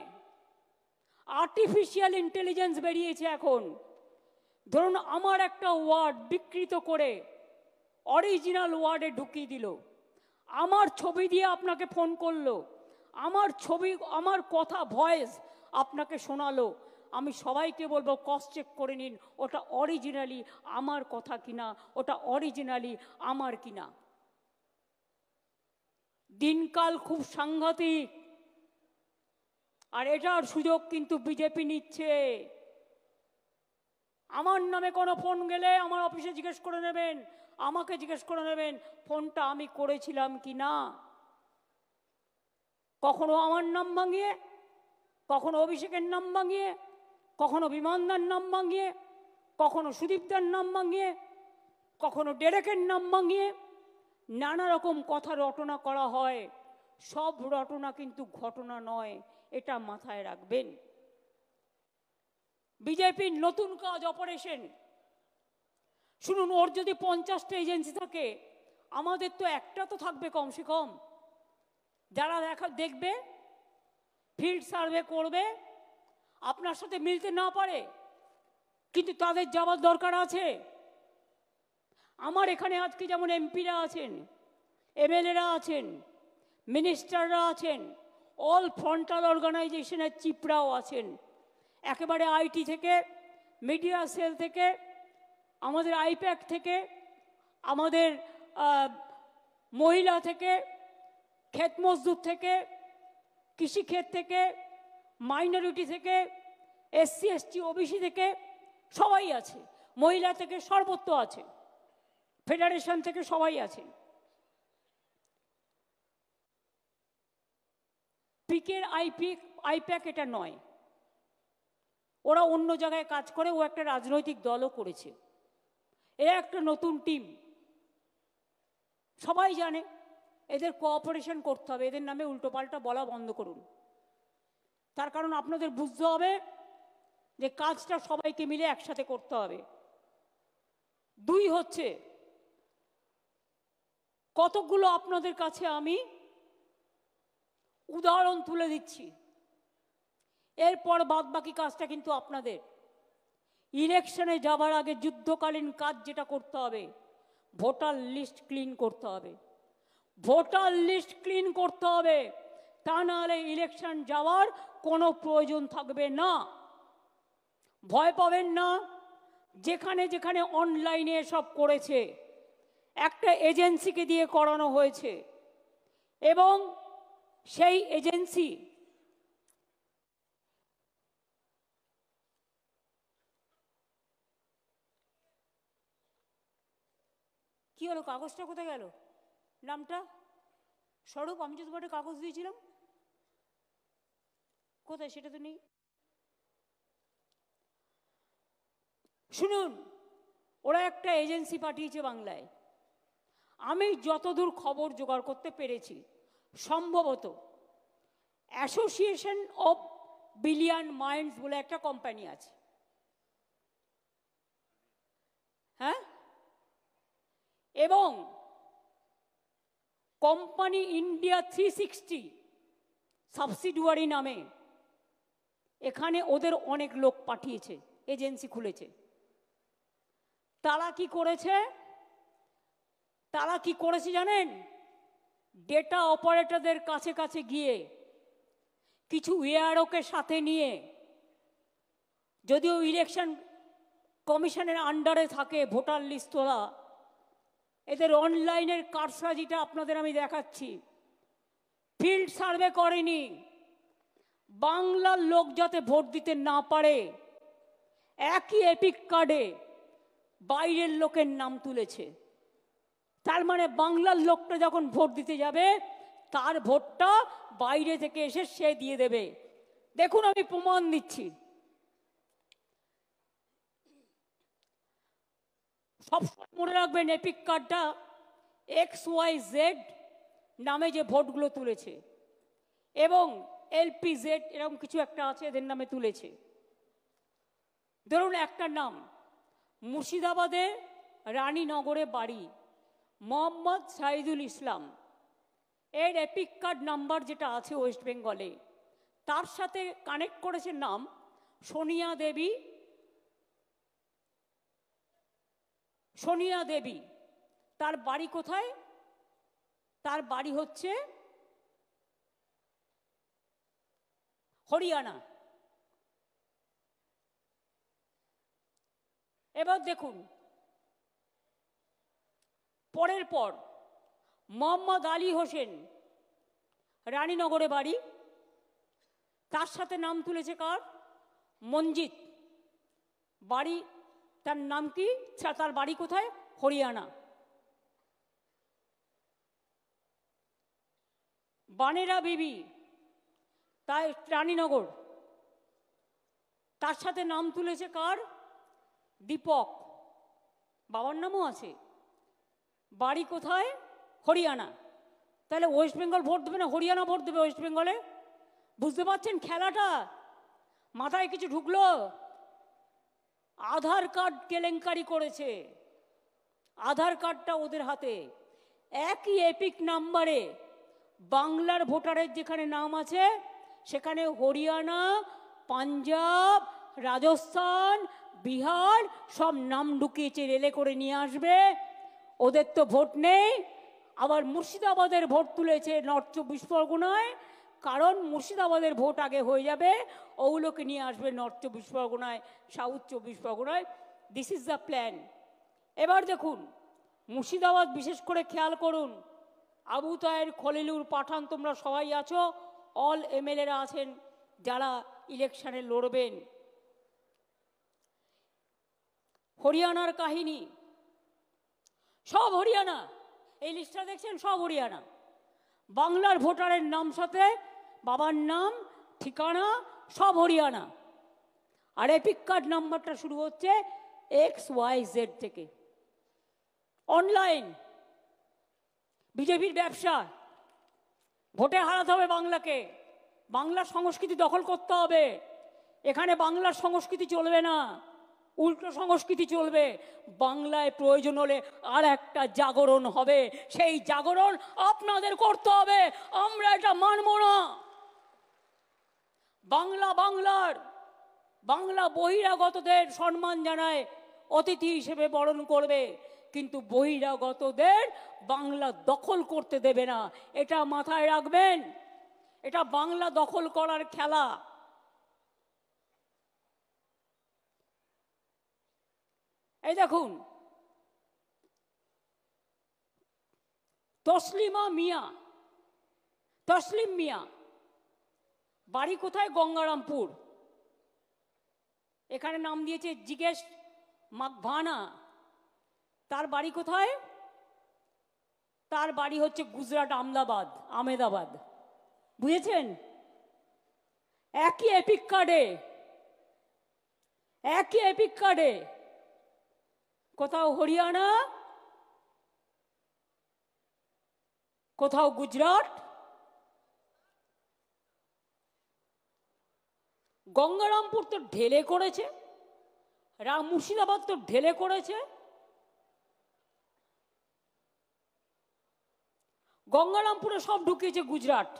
আর্টিফিশিয়াল ইন্টেলিজেন্স বেরিয়েছে এখন। ধরুন আমার একটা ওয়ার্ড বিকৃত করে অরিজিনাল ওয়ার্ডে ঢুকিয়ে দিল, আমার ছবি দিয়ে আপনাকে ফোন করলো, আমার ছবি, আমার কথা ভয়েস আপনাকে শোনালো, আমি সবাইকে বলবো ক্রস চেক করে নিন ওটা অরিজিনালি আমার কথা কিনা, ওটা অরিজিনালি আমার কিনা। দিনকাল খুব সাংঘাতিক, আর এটার সুযোগ কিন্তু বিজেপি নিচ্ছে। আমার নামে কোনো ফোন গেলে আমার অফিসে জিজ্ঞেস করে নেবেন, আমাকে জিজ্ঞেস করে নেবেন ফোনটা আমি করেছিলাম কি না। কখনো আমার নাম ভাঙিয়ে, কখনো অভিষেকের নাম ভাঙিয়ে, কখনো বিমানদার নাম ভাঙিয়ে, কখনো সুদীপদার নাম ভাঙিয়ে, কখনো ডেরেকের নাম ভাঙিয়ে নানা রকম কথা রটনা করা হয়। সব রটনা কিন্তু ঘটনা নয়, এটা মাথায় রাখবেন। বিজেপির নতুন কাজ অপারেশন। শুনুন, ওর যদি 50টা এজেন্সি থাকে, আমাদের তো একটা তো থাকবে কমসে কম, যারা দেখবে, ফিল্ড সার্ভে করবে, আপনার সাথে মিলতে না পারে কিন্তু তাদের যাওয়ার দরকার আছে। আমার এখানে আজকে যেমন এমপিরা আছেন, এমএলএরা আছেন, মিনিস্টাররা আছেন, অল ফ্রন্টাল অর্গানাইজেশনের চিফরাও আছেন, একেবারে আইটি থেকে, মিডিয়া সেল থেকে, আমাদের আইপ্যাক থেকে, আমাদের মহিলা থেকে, ক্ষেত মজদুর থেকে, কৃষিক্ষেত থেকে, মাইনরিটি থেকে, এসসি এসটি ওবিসি থেকে সবাই আছে, মহিলা থেকে সর্বত্র আছে, ফেডারেশন থেকে সবাই আছে। পিকের আইপ্যাক এটা নয়, ওরা অন্য জায়গায় কাজ করে, ও একটা রাজনৈতিক দলও করেছে, এরা একটা নতুন টিম। সবাই জানে এদের কোঅপারেশন করতে হবে, এদের নামে উল্টোপাল্টা বলা বন্ধ করুন। তার কারণ আপনাদের বুঝতে হবে যে কাজটা সবাইকে মিলে একসাথে করতে হবে। 2 হচ্ছে, কতগুলো আপনাদের কাছে আমি উদাহরণ তুলে দিচ্ছি, এরপর বাদ বাকি কাজটা কিন্তু আপনাদের। ইলেকশনে যাবার আগে যুদ্ধকালীন কাজ যেটা করতে হবে, ভোটার লিস্ট ক্লিন করতে হবে, ভোটার লিস্ট ক্লিন করতে হবে, তা নাহলে ইলেকশন যাওয়ার কোনো প্রয়োজন থাকবে না। ভয় পাবেন না, যেখানে যেখানে অনলাইনে সব করেছে একটা এজেন্সিকে দিয়ে করানো হয়েছে, এবং সেই এজেন্সি কি হলো, কাগজটা কোথায় গেল, নামটা স্বরূপ, আমি যে তোমাকে কাগজ দিয়েছিলাম কোথায়, সেটা তো নেই। শুনুন, ওরা একটা এজেন্সি পাঠিয়েছে বাংলায়, আমি যতদূর খবর জোগাড় করতে পেরেছি, সম্ভবত অ্যাসোসিয়েশন অফ বিলিয়ন মাইন্ডস বলে একটা কোম্পানি আছে, হ্যাঁ, এবং কোম্পানি ইন্ডিয়া 360 সাবসিডিয়ারি নামে এখানে ওদের অনেক লোক পাঠিয়েছে, এজেন্সি খুলেছে। তারা কি করেছে, তারা কি করেছে জানেন? ডেটা অপারেটরদের কাছে কাছে গিয়ে কিছু এআরওকে সাথে নিয়ে, যদিও ইলেকশন কমিশনের আন্ডারে থাকে ভোটার লিস্ট তোলা, এদের অনলাইনের কারসাজিটা আপনাদের আমি দেখাচ্ছি। ফিল্ড সার্ভে করেনি, বাংলার লোক যাতে ভোট দিতে না পারে একই এপিক কার্ডে বাইরের লোকের নাম তুলেছে। তার মানে বাংলার লোকটা যখন ভোট দিতে যাবে তার ভোটটা বাইরে থেকে এসে সে দিয়ে দেবে। দেখুন আমি প্রমাণ দিচ্ছি। সব মনে রাখবেন এপিক কার্ডটা XYZ নামে যে ভোটগুলো তুলেছে এবং LPZ এরকম কিছু একটা আছে এদের নামে তুলেছে। ধরুন একটা নাম মুর্শিদাবাদে রানীনগরে বাড়ি মোহাম্মদ সাইদুল ইসলাম, এর এপিক কার্ড নাম্বার যেটা আছে ওয়েস্ট বেঙ্গলে, তার সাথে কানেক্ট করেছে নাম সোনিয়া দেবী। সোনিয়া দেবী তার বাড়ি কোথায়? তার বাড়ি হচ্ছে হরিয়ানা। এবার দেখুন পরের পর মোহাম্মদ আলী হোসেন রানীনগরে বাড়ি, তার সাথে নাম তুলেছে কার? মঞ্জিত। বাড়ি তার নাম কি? তার বাড়ি কোথায়? হরিয়ানা। বানেরা বিবি তাই রানীনগর, তার সাথে নাম তুলেছে কার? দীপক। বাবার নামও আছে, বাড়ি কোথায়? হরিয়ানা। তাহলে ওয়েস্ট বেঙ্গল ভোট দেবে না হরিয়ানা ভোট দেবে ওয়েস্ট বেঙ্গলে? বুঝতে পারছেন খেলাটা? মাথায় কিছু ঢুকলো? আধার কার্ড কেলেঙ্কারি করেছে, আধার কার্ডটা ওদের হাতে। একই এপিক নাম্বারে বাংলার ভোটারের যেখানে নাম আছে সেখানে হরিয়ানা, পাঞ্জাব, রাজস্থান, বিহার সব নাম ঢুকিয়েছে, রেলে করে নিয়ে আসবে। ওদের তো ভোট নেই। আবার মুর্শিদাবাদের ভোট তুলেছে নর্থ 24 পরগনায়, কারণ মুর্শিদাবাদের ভোট আগে হয়ে যাবে, ওগুলোকে নিয়ে আসবে নর্থ 24 পরগনায়, সাউথ 24 পরগনায়। This is the plan. এবার দেখুন মুর্শিদাবাদ বিশেষ করে খেয়াল করুন। আবু তাহের, খলিলুর, পাঠান তোমরা সবাই আছো, অল MLA-রা আছেন যারা ইলেকশনে লড়বেন। হরিয়ানার কাহিনী সব হরিয়ানা, এই লিস্টটা দেখছেন সব হরিয়ানা। বাংলার ভোটারের নাম সাথে বাবার নাম, ঠিকানা সব হরিয়ানা। আর এপিক কার্ড নাম্বারটা শুরু হচ্ছে XYZ থেকে। অনলাইন বিজেপির ব্যবসা। ভোটে হারাতে হবে বাংলাকে, বাংলার সংস্কৃতি দখল করতে হবে। এখানে বাংলার সংস্কৃতি চলবে না, উল্টো সংস্কৃতি চলবে। বাংলায় প্রয়োজন হলে আর একটা জাগরণ হবে, সেই জাগরণ আপনাদের করতে হবে। আমরা এটা মানব না। বাংলা বাংলার, বাংলা বহিরাগতদের সম্মান জানায়, অতিথি হিসেবে বরণ করবে, কিন্তু বহিরাগতদের বাংলা দখল করতে দেবে না। এটা মাথায় রাখবেন। এটা বাংলা দখল করার খেলা। এই দেখুন তসলিমা মিয়া, তসলিম মিয়া বাড়ি কোথায়? গঙ্গারামপুর। এখানে নাম দিয়েছে জিজ্ঞেস মাকভানা। তার বাড়ি কোথায়? তার বাড়ি হচ্ছে গুজরাট, আহমেদাবাদ। বুঝেছেন? একই এপিক কার্ডে, একই এপিক কার্ডে, কোথাও হরিয়ানা, কোথাও গুজরাট। গঙ্গারামপুর তো ঢেলে করেছে, মুর্শিদাবাদ তো ঢেলে করেছে। গঙ্গারামপুরে সব ঢুকিয়েছে গুজরাট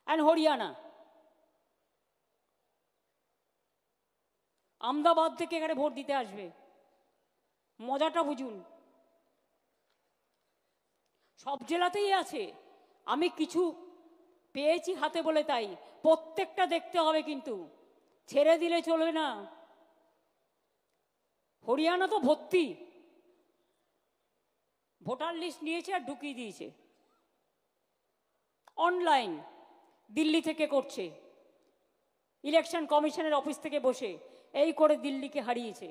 অ্যান্ড হরিয়ানা। আহমেদাবাদ থেকে এখানে ভোট দিতে আসবে। মজাটা বুঝুন। সব জেলাতেই আছে। আমি কিছু পেয়েছি হাতে বলে তাই, প্রত্যেকটা দেখতে হবে, কিন্তু ছেড়ে দিলে চলবে না। হরিয়ানা তো ভর্তি, ভোটার লিস্ট নিয়েছে আর ঢুকিয়ে দিয়েছে অনলাইন, দিল্লি থেকে করছে, ইলেকশন কমিশনের অফিস থেকে বসে। এই করে দিল্লিকে হারিয়েছে,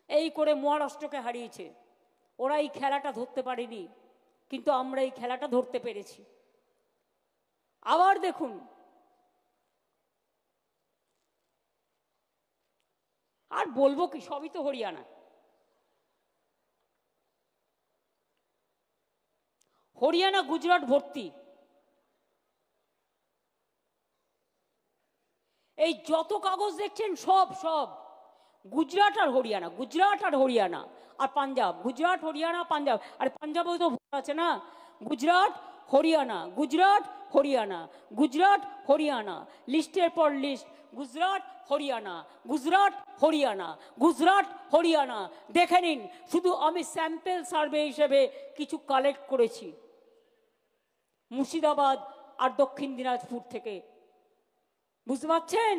এই করে মহারাষ্ট্রকে হারিয়েছে। ওরা এই খেলাটা ধরতে পারেনি, কিন্তু আমরা এই খেলাটা ধরতে পেরেছি। আবার দেখুন, আর বলবো কি, সবই তো হরিয়ানা। হরিয়ানা গুজরাট ভর্তি। এই যত কাগজ দেখছেন সব সব গুজরাট আর হরিয়ানা, গুজরাট আর হরিয়ানা আর পাঞ্জাব, গুজরাট হরিয়ানা পাঞ্জাব। আর পাঞ্জাবেও তো ভোট আছে না। গুজরাট হরিয়ানা, গুজরাট হরিয়ানা, গুজরাট হরিয়ানা, লিস্টের পর লিস্ট, গুজরাট হরিয়ানা, গুজরাট হরিয়ানা, গুজরাট হরিয়ানা। দেখে নিন, শুধু আমি স্যাম্পল সার্ভে হিসেবে কিছু কালেক্ট করেছি মুর্শিদাবাদ আর দক্ষিণ দিনাজপুর থেকে। বুঝতে পারছেন?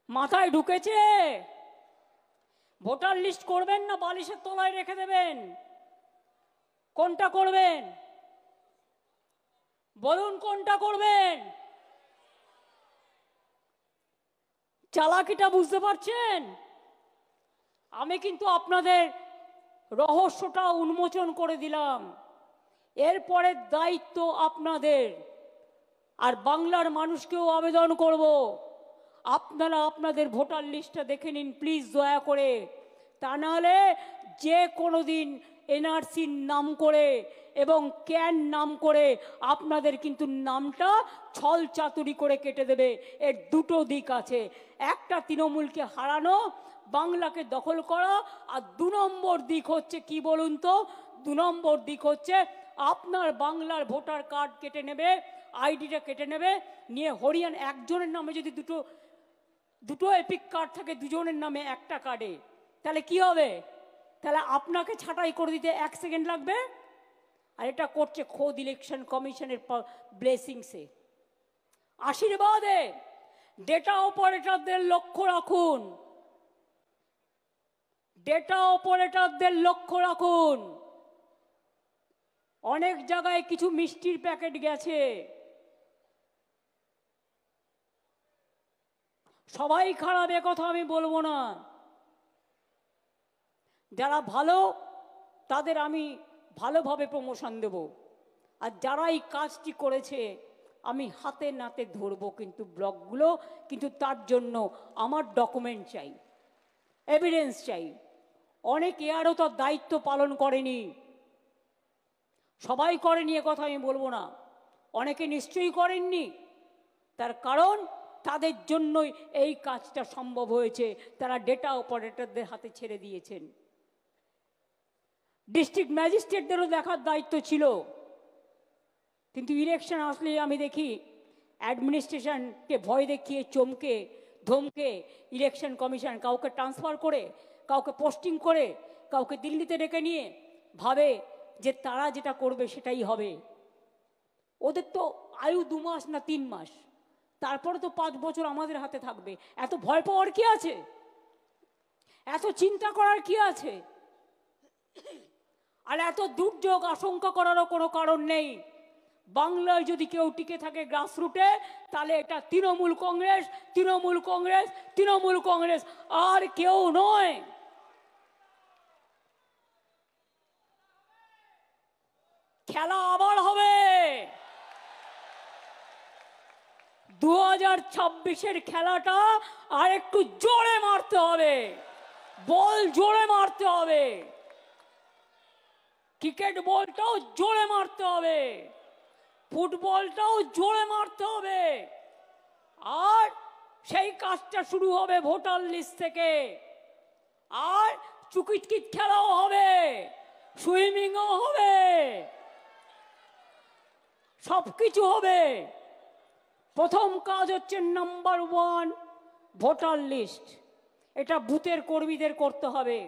মাথায় ঢুকেছে? ভোটার লিস্ট করবেন না বালিশের তলায় রেখে দেবেন? কোনটা করবেন বলুন, কোনটা করবেন? চালাকিটা বুঝতে পারছেন? আমি কিন্তু আপনাদের রহস্যটা উন্মোচন করে দিলাম। এরপরে দায়িত্ব আপনাদের। আর বাংলার মানুষকেও আবেদন করব, আপনারা আপনাদের ভোটার লিস্টটা দেখে নিন প্লিজ, দয়া করে। তা নাহলে যে কোনো দিন এনআরসির নাম করে এবং ক্যান নাম করে আপনাদের কিন্তু নামটা ছল চাতুরি করে কেটে দেবে। এর দুটো দিক আছে, একটা তৃণমূলকে হারানো, বাংলাকে দখল করা, আর 2 নম্বর দিক হচ্ছে কি বলুন তো? 2 নম্বর দিক হচ্ছে আপনার বাংলার ভোটার কার্ড কেটে নেবে, আইডিটা কেটে নেবে, নিয়ে হরিয়ানা একজনের নামে যদি দুটো এপিক কার্ড থাকে, দুজনের নামে একটা কার্ডে, তাহলে কি হবে? তাহলে আপনাকে ছাঁটাই করে দিতে 1 সেকেন্ড লাগবে। আর এটা করছে খোদ ইলেকশন কমিশনের ব্লেসিংসে, আশীর্বাদে। ডেটা অপারেটরদের লক্ষ্য রাখুন, ডেটা অপারেটরদের লক্ষ্য রাখুন। অনেক জায়গায় কিছু মিষ্টির প্যাকেট গেছে, সবাই খারাপ এ কথা আমি বলবো না। যারা ভালো তাদের আমি ভালোভাবে প্রমোশন দেব, আর যারা এই কাজটি করেছে আমি হাতে নাতে ধরবো কিন্তু ব্লকগুলো। কিন্তু তার জন্য আমার ডকুমেন্ট চাই, এভিডেন্স চাই। অনেকে আরও তার দায়িত্ব পালন করেনি, সবাই করেনি এ কথা আমি বলবো না, অনেকে নিশ্চয়ই করেননি। তার কারণ তাদের জন্যই এই কাজটা সম্ভব হয়েছে, তারা ডেটা অপারেটরদের হাতে ছেড়ে দিয়েছেন। ডিস্ট্রিক্ট ম্যাজিস্ট্রেটদেরও দেখার দায়িত্ব ছিল, কিন্তু ইলেকশন আসলেই আমি দেখি অ্যাডমিনিস্ট্রেশনকে ভয় দেখিয়ে, চমকে ধমকে ইলেকশন কমিশন কাউকে ট্রান্সফার করে, কাউকে পোস্টিং করে, কাউকে দিল্লিতে ডেকে নিয়ে ভাবে যে তারা যেটা করবে সেটাই হবে। ওদের তো আয়ু 2 মাস না 3 মাস, তারপরে তো 5 বছর আমাদের হাতে থাকবে। এত ভয় পাওয়ার কি আছে? এত চিন্তা করার কি আছে? আর এত দুর্যোগ আশঙ্কা করারও কোনো কারণ নেই। বাংলায় যদি কেউ টিকে থাকে গ্রাসরুটে, তাহলে এটা তৃণমূল কংগ্রেস, তৃণমূল কংগ্রেস, তৃণমূল কংগ্রেস, আর কেউ নয়। খেলা আবার হবে। 2026-এর খেলাটা আর একটু জোরে মারতে হবে, বল জোরে মারতে হবে, ক্রিকেট বলটাও জোরে মারতে হবে, ফুটবলটাও জোরে মারতে হবে। আর সেই কাজটা শুরু হবে ভোটার লিস্ট থেকে। আর চুকিটকিট খেলাও হবে, সুইমিংও হবে, সবকিছু হবে। প্রথম কাজ হচ্ছে নাম্বার 1 ভোটার লিস্ট। এটা বুথের কর্মীদের করতে হবে।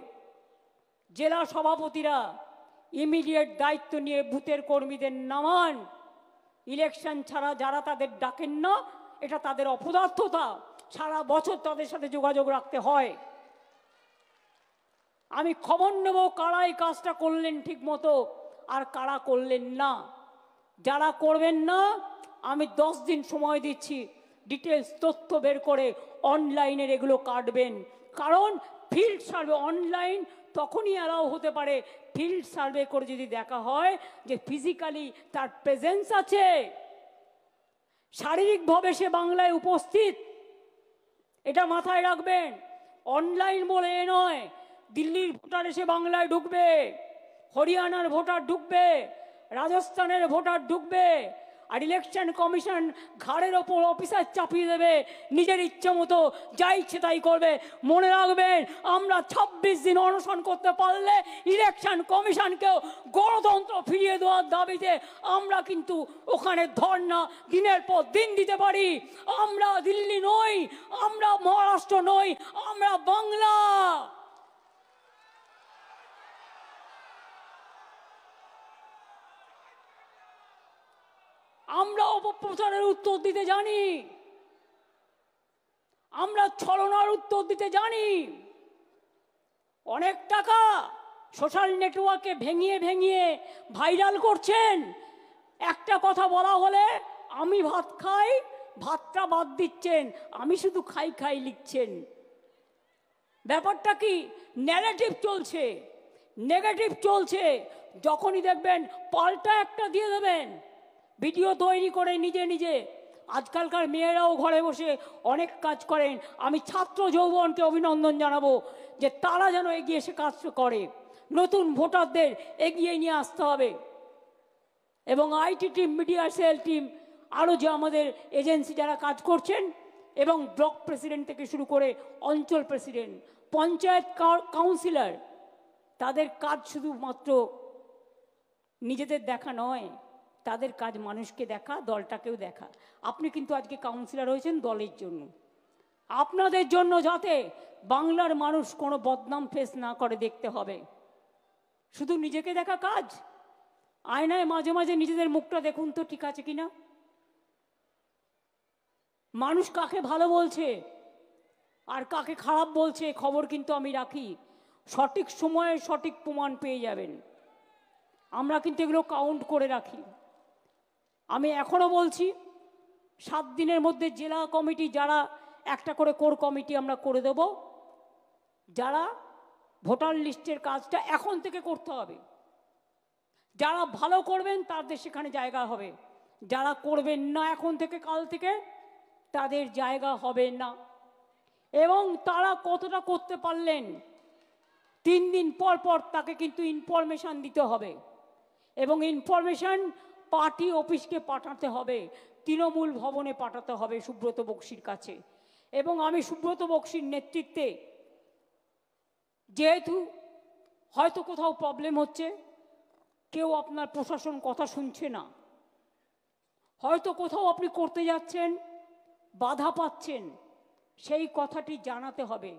জেলা সভাপতিরা ইমিডিয়েট দায়িত্ব নিয়ে বুথের কর্মীদের নামান, ইলেকশন ছাড়া যারা তাদের ডাকেন না, এটা তাদের অপদার্থতা, সারা বছর তাদের সাথে যোগাযোগ রাখতে হয়। আমি খবর নেব কারা এই কাজটা করলেন ঠিক মতো আর কারা করলেন না। যারা করবেন না আমি 10 দিন সময় দিচ্ছি, ডিটেলস তথ্য বের করে অনলাইনের এগুলো কাটবেন। কারণ ফিল্ড সার্ভে অনলাইন তখনই অ্যালাউ হতে পারে ফিল্ড সার্ভে করে যদি দেখা হয় যে ফিজিক্যালি তার প্রেজেন্স আছে, শারীরিকভাবে সে বাংলায় উপস্থিত। এটা মাথায় রাখবেন। অনলাইন বলে এ নয় দিল্লির ভোটার এসে বাংলায় ঢুকবে, হরিয়ানার ভোটার ঢুকবে, রাজস্থানের ভোটার ঢুকবে, আর ইলেকশন কমিশন ঘাড়ের ওপর অফিসার চাপিয়ে দেবে, নিজের ইচ্ছে মতো যা ইচ্ছে তাই করবে। মনে রাখবেন, আমরা 26 দিন অনশন করতে পারলে ইলেকশন কমিশনকেও গণতন্ত্র ফিরিয়ে দেওয়ার দাবিতে আমরা কিন্তু ওখানে ধর্ণা দিনের পর দিন দিতে পারি। আমরা দিল্লি নই, আমরা মহারাষ্ট্র নই, আমরা বাংলা। আমরা অপপ্রচারের উত্তর দিতে জানি, আমরা ছলনার উত্তর দিতে জানি। অনেক টাকা সোশ্যাল নেটওয়ার্কে ভেঙিয়ে ভেঙিয়ে ভাইরাল করছেন। একটা কথা বলা হলে আমি ভাত খাই, ভাতটা বাদ দিচ্ছেন, আমি শুধু খাই খাই লিখছেন। ব্যাপারটা কি? ন্যারেটিভ চলছে, নেগেটিভ চলছে। যখনই দেখবেন পাল্টা একটা দিয়ে দেবেন, ভিডিও তৈরি করে নিজে নিজে। আজকালকার মেয়েরাও ঘরে বসে অনেক কাজ করেন। আমি ছাত্র যৌবনকে অভিনন্দন জানাবো যে তারা যেন এগিয়ে এসে কাজ করে। নতুন ভোটারদের এগিয়ে নিয়ে আসতে হবে। এবং IT team, media cell team, আরও যে আমাদের এজেন্সি যারা কাজ করছেন, এবং ব্লক প্রেসিডেন্ট থেকে শুরু করে অঞ্চল প্রেসিডেন্ট, পঞ্চায়েত কাউন্সিলর, তাদের কাজ শুধুমাত্র নিজেদের দেখা নয়, তাদের কাজ মানুষকে দেখা, দলটাকেও দেখা। আপনি কিন্তু আজকে কাউন্সিলর হয়েছেন দলের জন্য, আপনাদের জন্য, যাতে বাংলার মানুষ কোনো বদনাম ফেস না করে দেখতে হবে। শুধু নিজেকে দেখা কাজ? আয়নায় মাঝে মাঝে নিজেদের মুখটা দেখুন তো ঠিক আছে কিনা। মানুষ কাকে ভালো বলছে আর কাকে খারাপ বলছে খবর কিন্তু আমি রাখি। সঠিক সময়ে সঠিক প্রমাণ পেয়ে যাবেন। আমরা কিন্তু এগুলো কাউন্ট করে রাখি। আমি এখনো বলছি, 7 দিনের মধ্যে জেলা কমিটি যারা একটা করে কোর কমিটি আমরা করে দেব, যারা ভোটার লিস্টের কাজটা এখন থেকে করতে হবে। যারা ভালো করবেন তাদের সেখানে জায়গা হবে, যারা করবেন না এখন থেকে কাল থেকে তাদের জায়গা হবে না। এবং তারা কতটা করতে পারলেন 3 দিন পর পর তাকে কিন্তু ইনফরমেশান দিতে হবে। এবং ইনফরমেশান পার্টি অফিসকে পাঠাতে হবে, তৃণমূল ভবনে পাঠাতে হবে সুব্রত বক্সির কাছে। এবং আমি সুব্রত বক্সির নেতৃত্বে, যেহেতু হয়তো কোথাও প্রবলেম হচ্ছে, কেউ আপনার প্রশাসন কথা শুনছে না, হয়তো কোথাও আপনি করতে যাচ্ছেন বাধা পাচ্ছেন, সেই কথাটি জানাতে হবে।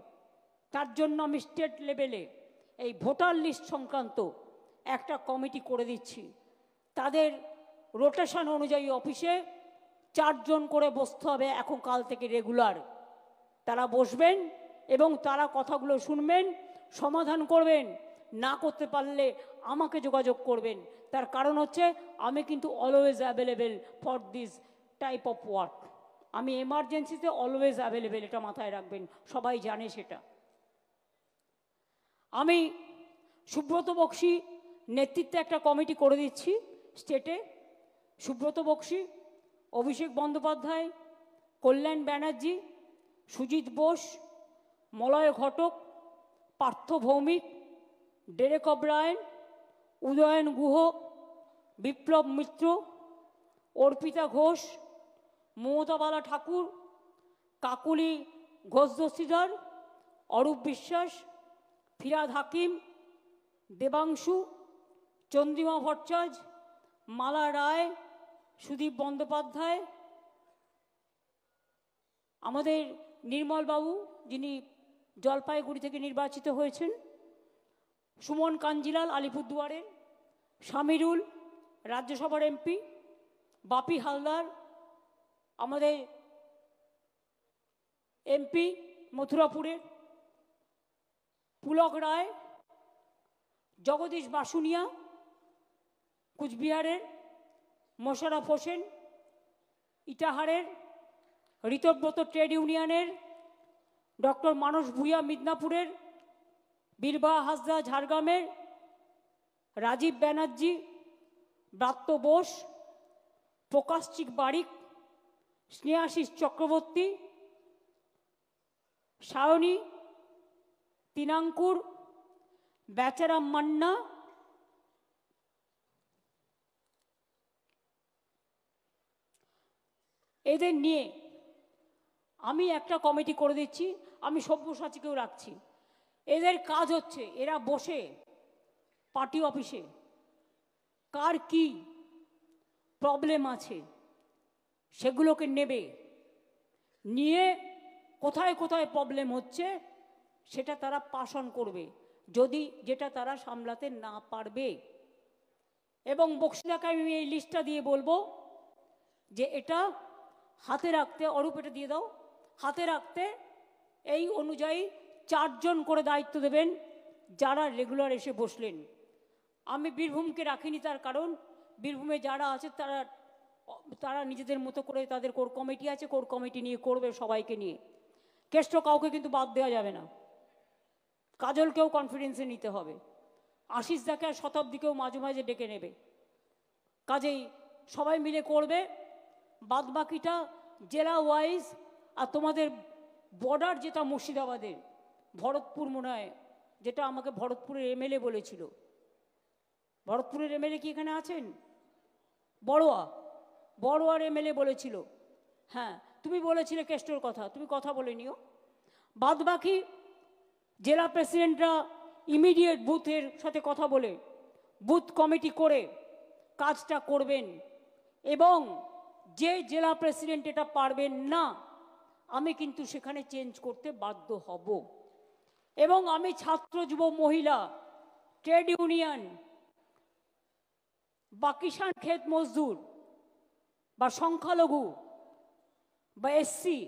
তার জন্য আমি স্টেট লেভেলে এই ভোটার লিস্ট সংক্রান্ত একটা কমিটি করে দিচ্ছি। তাদের রোটেশন অনুযায়ী অফিসে 4 জন করে বসতে হবে এখন কাল থেকে রেগুলার। তারা বসবেন এবং তারা কথাগুলো শুনবেন, সমাধান করবেন। না করতে পারলে আমাকে যোগাযোগ করবেন। তার কারণ হচ্ছে আমি কিন্তু always available for this type of work. আমি এমার্জেন্সিতে অলওয়েজ অ্যাভেলেবেল, এটা মাথায় রাখবেন, সবাই জানে সেটা। আমি সুব্রত বক্সি নেতৃত্বে একটা কমিটি করে দিচ্ছি স্টেটে। সুব্রত বক্সি, অভিষেক বন্দ্যোপাধ্যায়, কল্যাণ ব্যানার্জি, সুজিত বোস, মলয় ঘটক, পার্থ ভৌমিক, ডেরেক অব্রায়েন, উদয়ন গুহ, বিপ্লব মিত্র, অর্পিতা ঘোষ, মমতাবালা ঠাকুর, কাকুলি ঘোষ দস্তিদার, অরূপ বিশ্বাস, ফিরাদ হাকিম, দেবাংশু, চন্দ্রিমা ভট্টাচার্য, মালা রায়, সুদীপ বন্দ্যোপাধ্যায়, আমাদের নির্মলবাবু যিনি জলপাইগুড়ি থেকে নির্বাচিত হয়েছেন, সুমন কাঞ্জিলাল আলিপুরদুয়ারের, শামিরুল রাজ্যসভার এমপি, বাপি হালদার আমাদের এমপি মথুরাপুরের, পুলক রায়, জগদীশ বাসুনিয়া কুচবিহারের, মোশাররফ হোসেন ইটাহারের, ঋতব্রত ট্রেড ইউনিয়নের, ডক্টর মানস ভূঁইয়া মিদনাপুরের, বীরবাহা হাসদা ঝাড়গ্রামের, রাজীব ব্যানার্জি, ব্রাত্য বোস, প্রকাশচিক বারিক, স্নেহাশিস চক্রবর্তী, সায়নী তিনাঙ্কুর, বেচারাম মান্না, এদের নিয়ে আমি একটা কমিটি করে দিচ্ছি। আমি সব্যসাচীকেও রাখছি। এদের কাজ হচ্ছে এরা বসে পার্টি অফিসে কার কি প্রবলেম আছে সেগুলোকে নেবে, নিয়ে কোথায় কোথায় প্রবলেম হচ্ছে সেটা তারা পাস অন করবে, যদি যেটা তারা সামলাতে না পারবে। এবং বক্সিদাকে আমি এই লিস্টটা দিয়ে বলবো যে এটা হাতে রাখতে, অরূপ এটা দিয়ে দাও, হাতে রাখতে এই অনুযায়ী 4 জন করে দায়িত্ব দেবেন যারা রেগুলার এসে বসলেন। আমি বীরভূমকে রাখিনি, তার কারণ বীরভূমে যারা আছে তারা তারা নিজেদের মতো করে তাদের কোর কমিটি আছে, কোর কমিটি নিয়ে করবে সবাইকে নিয়ে। কেষ্ট কাউকে কিন্তু বাদ দেওয়া যাবে না, কাজলকেও কনফিডেন্সে নিতে হবে, আশিস দাকে আর শতাব্দীকেও মাঝে মাঝে ডেকে নেবে। কাজেই সবাই মিলে করবে। বাদ বাকিটা জেলা ওয়াইজ, আর তোমাদের বর্ডার যেটা মুর্শিদাবাদের ভরতপুর মনে হয়, যেটা আমাকে ভরতপুরের এমএলএ বলেছিল। ভরতপুরের এমএলএ কি এখানে আছেন? বড়োয়ার এমএলএ বলেছিল। হ্যাঁ, তুমি বলেছিলে কেষ্টর কথা, তুমি কথা বলে নিও। বাদ বাকি জেলা প্রেসিডেন্টরা ইমিডিয়েট বুথের সাথে কথা বলে বুথ কমিটি করে কাজটা করবেন। এবং যে জেলা প্রেসিডেন্ট এটা পারবেন না, আমি কিন্তু সেখানে চেঞ্জ করতে বাধ্য হব। এবং আমি ছাত্র, যুব, মহিলা, ট্রেড ইউনিয়ন বা কিষাণ ক্ষেত মজদুর বা সংখ্যালঘু বা এসসি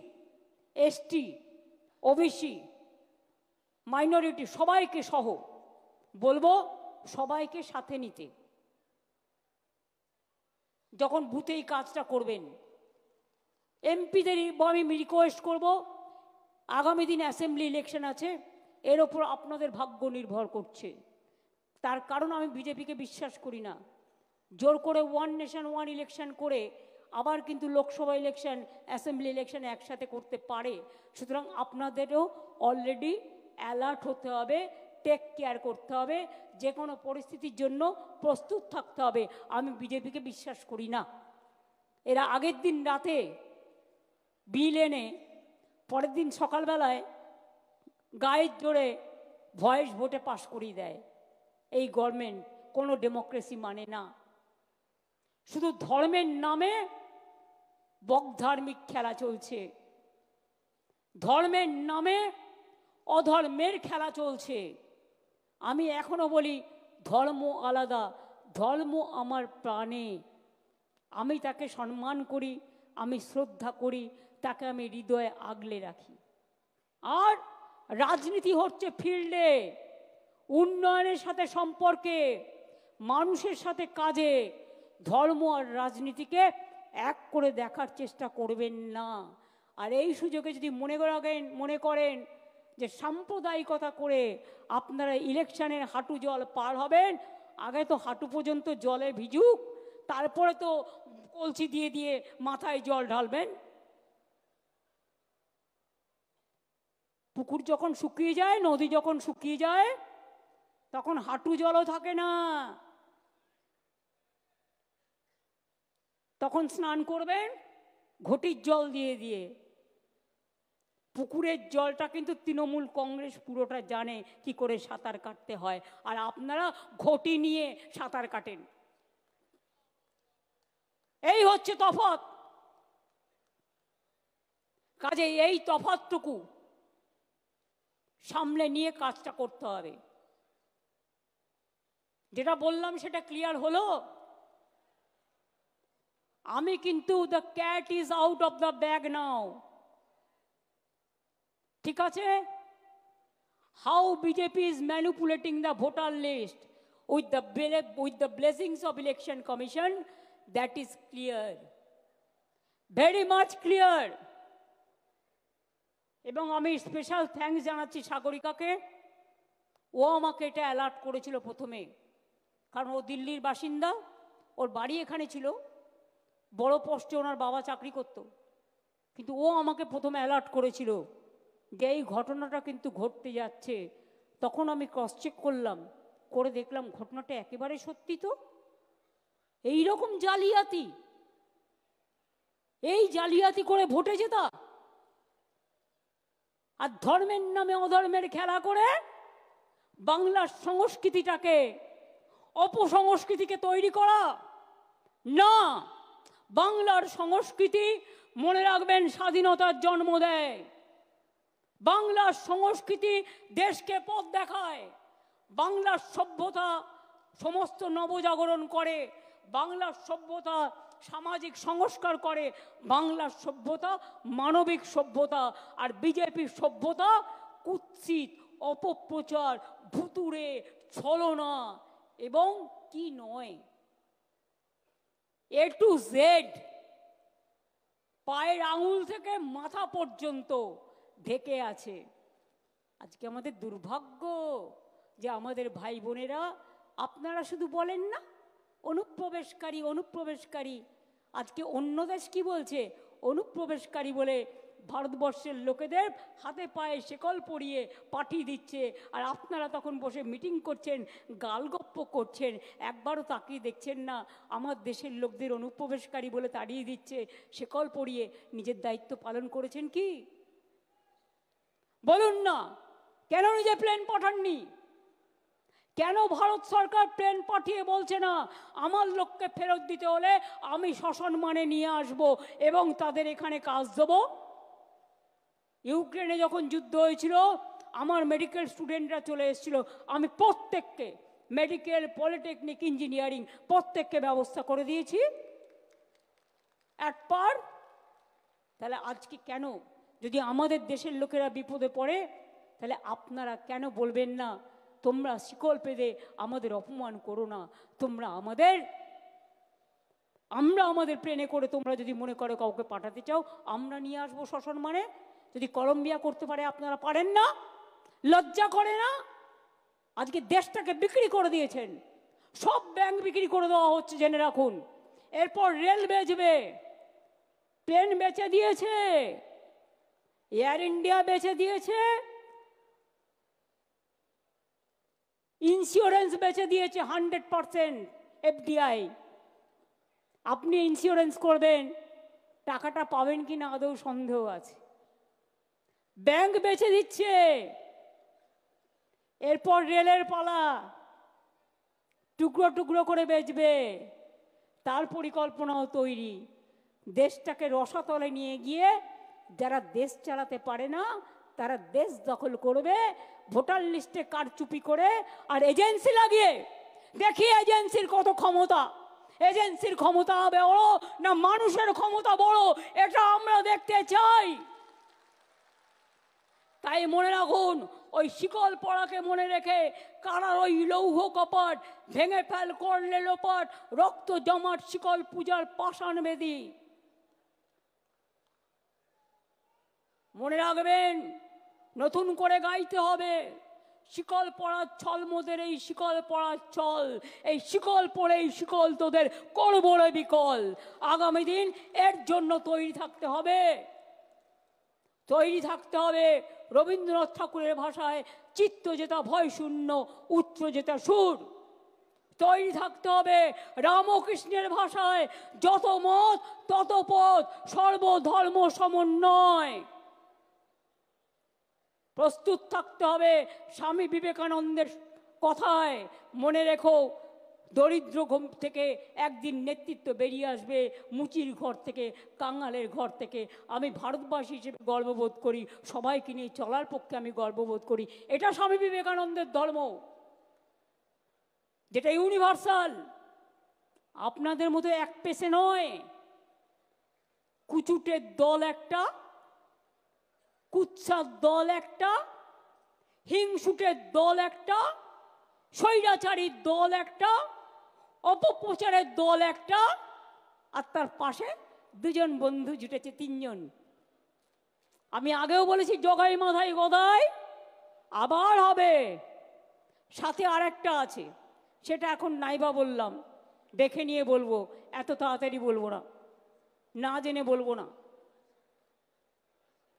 এসটি ওবিসি মাইনরিটি সবাইকে সহ বলবো সবাইকে সাথে নিতে যখন বুথে এই কাজটা করবেন। এমপিদের আমি রিকোয়েস্ট করব, আগামী দিন অ্যাসেম্বলি ইলেকশন আছে, এর ওপর আপনাদের ভাগ্য নির্ভর করছে। তার কারণ আমি বিজেপিকে বিশ্বাস করি না। জোর করে ওয়ান নেশন ওয়ান ইলেকশন করে আবার কিন্তু লোকসভা ইলেকশন, অ্যাসেম্বলি ইলেকশন একসাথে করতে পারে। সুতরাং আপনাদেরও অলরেডি অ্যালার্ট হতে হবে, টেক কেয়ার করতে হবে, যে কোনো পরিস্থিতির জন্য প্রস্তুত থাকতে হবে। আমি বিজেপিকে বিশ্বাস করি না। এরা আগের দিন রাতে বিল এনে পরের দিন সকালবেলায় গায়ের জোরে ভয়েস ভোটে পাশ করিয়ে দেয়। এই গভর্নমেন্ট কোনো ডেমোক্রেসি মানে না। শুধু ধর্মের নামে বকধার্মিক খেলা চলছে, ধর্মের নামে অধর্মের খেলা চলছে। আমি এখনো বলি ধর্ম আলাদা, ধর্ম আমার প্রাণে। আমি তাকে সম্মান করি, আমি শ্রদ্ধা করি, তাকে আমি হৃদয়ে আগলে রাখি। আর রাজনীতি হচ্ছে ফিল্ডে, উন্নয়নের সাথে সম্পর্কে, মানুষের সাথে কাজে। ধর্ম আর রাজনীতিকে এক করে দেখার চেষ্টা করবেন না। আর এই সুযোগে যদি মনে করেন যে সাম্প্রদায়িকতা করে আপনারা ইলেকশনের হাঁটু জল পার হবেন, আগে তো হাঁটু পর্যন্ত জলে ভিজুক, তারপরে তো কলসি দিয়ে দিয়ে মাথায় জল ঢালবেন। পুকুর যখন শুকিয়ে যায়, নদী যখন শুকিয়ে যায়, তখন হাঁটু জলও থাকে না। তখন স্নান করবেন ঘটির জল দিয়ে দিয়ে। পুকুরের জলটা কিন্তু তৃণমূল কংগ্রেস পুরোটা জানে কি করে সাঁতার কাটতে হয়, আর আপনারা ঘটি নিয়ে সাঁতার কাটেন। এই হচ্ছে তফাৎ। কাজে এই তফাৎটুকু সামলে নিয়ে কাজটা করতে হবে। যেটা বললাম সেটা ক্লিয়ার হলো? আমি কিন্তু the cat is out of the bag now, ঠিক আছে? How BJP is manipulating the voter list with the blessings of election commission, that is clear, very much clear. এবং আমি স্পেশাল থ্যাঙ্কস জানাচ্ছি সাগরিকাকে, ও আমাকে এটা অ্যালার্ট করেছিল প্রথমে, কারণ ও দিল্লির বাসিন্দা, ওর বাড়ি এখানে ছিল, বড় পোস্টে ওনার বাবা চাকরি করত, কিন্তু ও আমাকে প্রথমে অ্যালার্ট করেছিল যে এই ঘটনাটা কিন্তু ঘটতে যাচ্ছে। তখন আমি ক্রস চেক করলাম, করে দেখলাম ঘটনাটা একেবারে সত্যি। তো এই রকম জালিয়াতি, এই জালিয়াতি করে ভোটে জেতা, আর ধর্মের নামে অধর্মের খেলা করে বাংলার সংস্কৃতিটাকে, অপসংস্কৃতিকে তৈরি করা না। বাংলার সংস্কৃতি, মনে রাখবেন, স্বাধীনতার জন্ম দেয়। বাংলার সংস্কৃতি দেশকে পথ দেখায়। বাংলার সভ্যতা সমস্ত নবজাগরণ করে। বাংলার সভ্যতা সামাজিক সংস্কার করে। বাংলার সভ্যতা মানবিক সভ্যতা। আর বিজেপির সভ্যতা কুৎসিত, অপপ্রচার, ভুতুড়ে, ছলনা এবং কি নয়, এ টু জেড, পায়ের আঙুল থেকে মাথা পর্যন্ত ঢেকে আছে। আজকে আমাদের দুর্ভাগ্য যে আমাদের ভাই বোনেরা, আপনারা শুধু বলেন না অনুপ্রবেশকারী অনুপ্রবেশকারী, আজকে অন্য দেশ কি বলছে? অনুপ্রবেশকারী বলে ভারতবর্ষের লোকেদের হাতে পায়ে শেকল পরিয়ে পাঠিয়ে দিচ্ছে। আর আপনারা তখন বসে মিটিং করছেন, গালগপ্প করছেন, একবারও তাকিয়ে দেখছেন না আমার দেশের লোকদের অনুপ্রবেশকারী বলে তাড়িয়ে দিচ্ছে, শেকল পরিয়ে। নিজের দায়িত্ব পালন করেছেন কি? বলুন না, কেন নিজে প্লেন পাঠাননি? কেন ভারত সরকার প্লেন পাঠিয়ে বলছে না আমার লোককে ফেরত দিতে হলে আমি সসম্মানে নিয়ে আসব এবং তাদের এখানে কাজ দেব? ইউক্রেনে যখন যুদ্ধ হয়েছিল, আমার মেডিকেল স্টুডেন্টরা চলে এসেছিল, আমি প্রত্যেককে, মেডিকেল, পলিটেকনিক, ইঞ্জিনিয়ারিং, প্রত্যেককে ব্যবস্থা করে দিয়েছি একবার। তাহলে আজকে কেন, যদি আমাদের দেশের লোকেরা বিপদে পড়ে, তাহলে আপনারা কেন বলবেন না তোমরা শিকল পেদে আমাদের অপমান করো না, তোমরা আমরা আমাদের প্লেনে করে তোমরা যদি মনে করো কাউকে পাঠাতে চাও, আমরা নিয়ে আসবো সসম্মানে। যদি কলম্বিয়া করতে পারে, আপনারা পারেন না? লজ্জা করে না? আজকে দেশটাকে বিক্রি করে দিয়েছেন, সব ব্যাংক বিক্রি করে দেওয়া হচ্ছে, জেনে রাখুন। এরপর রেল বেচবে, প্লেন বেচে দিয়েছে, এয়ার ইন্ডিয়া বেচে দিয়েছে, ইন্স্যুরেন্স বেচে দিয়েছে 100% এফডিআই। আপনি ইন্স্যুরেন্স করবেন, টাকাটা পাবেন কি না আদৌ সন্দেহ আছে। ব্যাংক বেচে দিচ্ছে, এরপর রেলের পালা, টুকরো টুকরো করে বেচবে, তার পরিকল্পনাও তৈরি। দেশটাকে রসাতলে নিয়ে গিয়ে যারা দেশ চালাতে পারে না তারা দেশ দখল করবে, ভোটার লিস্টে কারচুপি করে আর এজেন্সি লাগিয়ে। দেখি এজেন্সির কত ক্ষমতা, এজেন্সির ক্ষমতা বড় না মানুষের ক্ষমতা বড়, এটা আমরা দেখতে চাই। তাই মনে রাখুন, ওই শিকল পড়াকে মনে রেখে কারার ওই লৌহ কপাট ভেঙে ফেল করলে লোপাট, রক্ত জমাট শিকল পূজার পাষাণ বেদি। মনে রাখবেন, নতুন করে গাইতে হবে, শিকল পড়ার ছল মোদের, এই শিকল পড়ার ছল, এই শিকল পড়েই শিকল তোদের করবো রে বিকল। আগামী দিন এর জন্য তৈরি থাকতে হবে, তৈরি থাকতে হবে। রবীন্দ্রনাথ ঠাকুরের ভাষায় চিত্ত যেটা ভয় শূন্য, উচ্চ যেটা সুর। তৈরি থাকতে হবে রামকৃষ্ণের ভাষায় যত মত তত পথ, সর্বধর্ম সমন্বয়। প্রস্তুত থাকতে হবে স্বামী বিবেকানন্দের কথায়, মনে রেখো দরিদ্র ঘর থেকে একদিন নেতৃত্ব বেরিয়ে আসবে, মুচির ঘর থেকে, কাঙালের ঘর থেকে। আমি ভারতবাসী হিসেবে গর্ববোধ করি, সবাইকে নিয়ে চলার পক্ষে আমি গর্ববোধ করি। এটা স্বামী বিবেকানন্দের ধর্ম, যেটা ইউনিভার্সাল, আপনাদের মতো এক পেশে নয়। কুচুটের দল একটা, কুৎসার দল একটা, হিংসুটের দল একটা, স্বৈরাচারীর দল একটা, অপপ্রচারের দল একটা, আর তার পাশে দুজন বন্ধু জুটেছে, তিনজন। আমি আগেও বলেছি জগাই মাথায় গদাই, আবার হবে। সাথে আরেকটা আছে, সেটা এখন নাইবা বললাম, দেখে নিয়ে বলবো, এত তাড়াতাড়ি বলবো না, না জেনে বলবো না।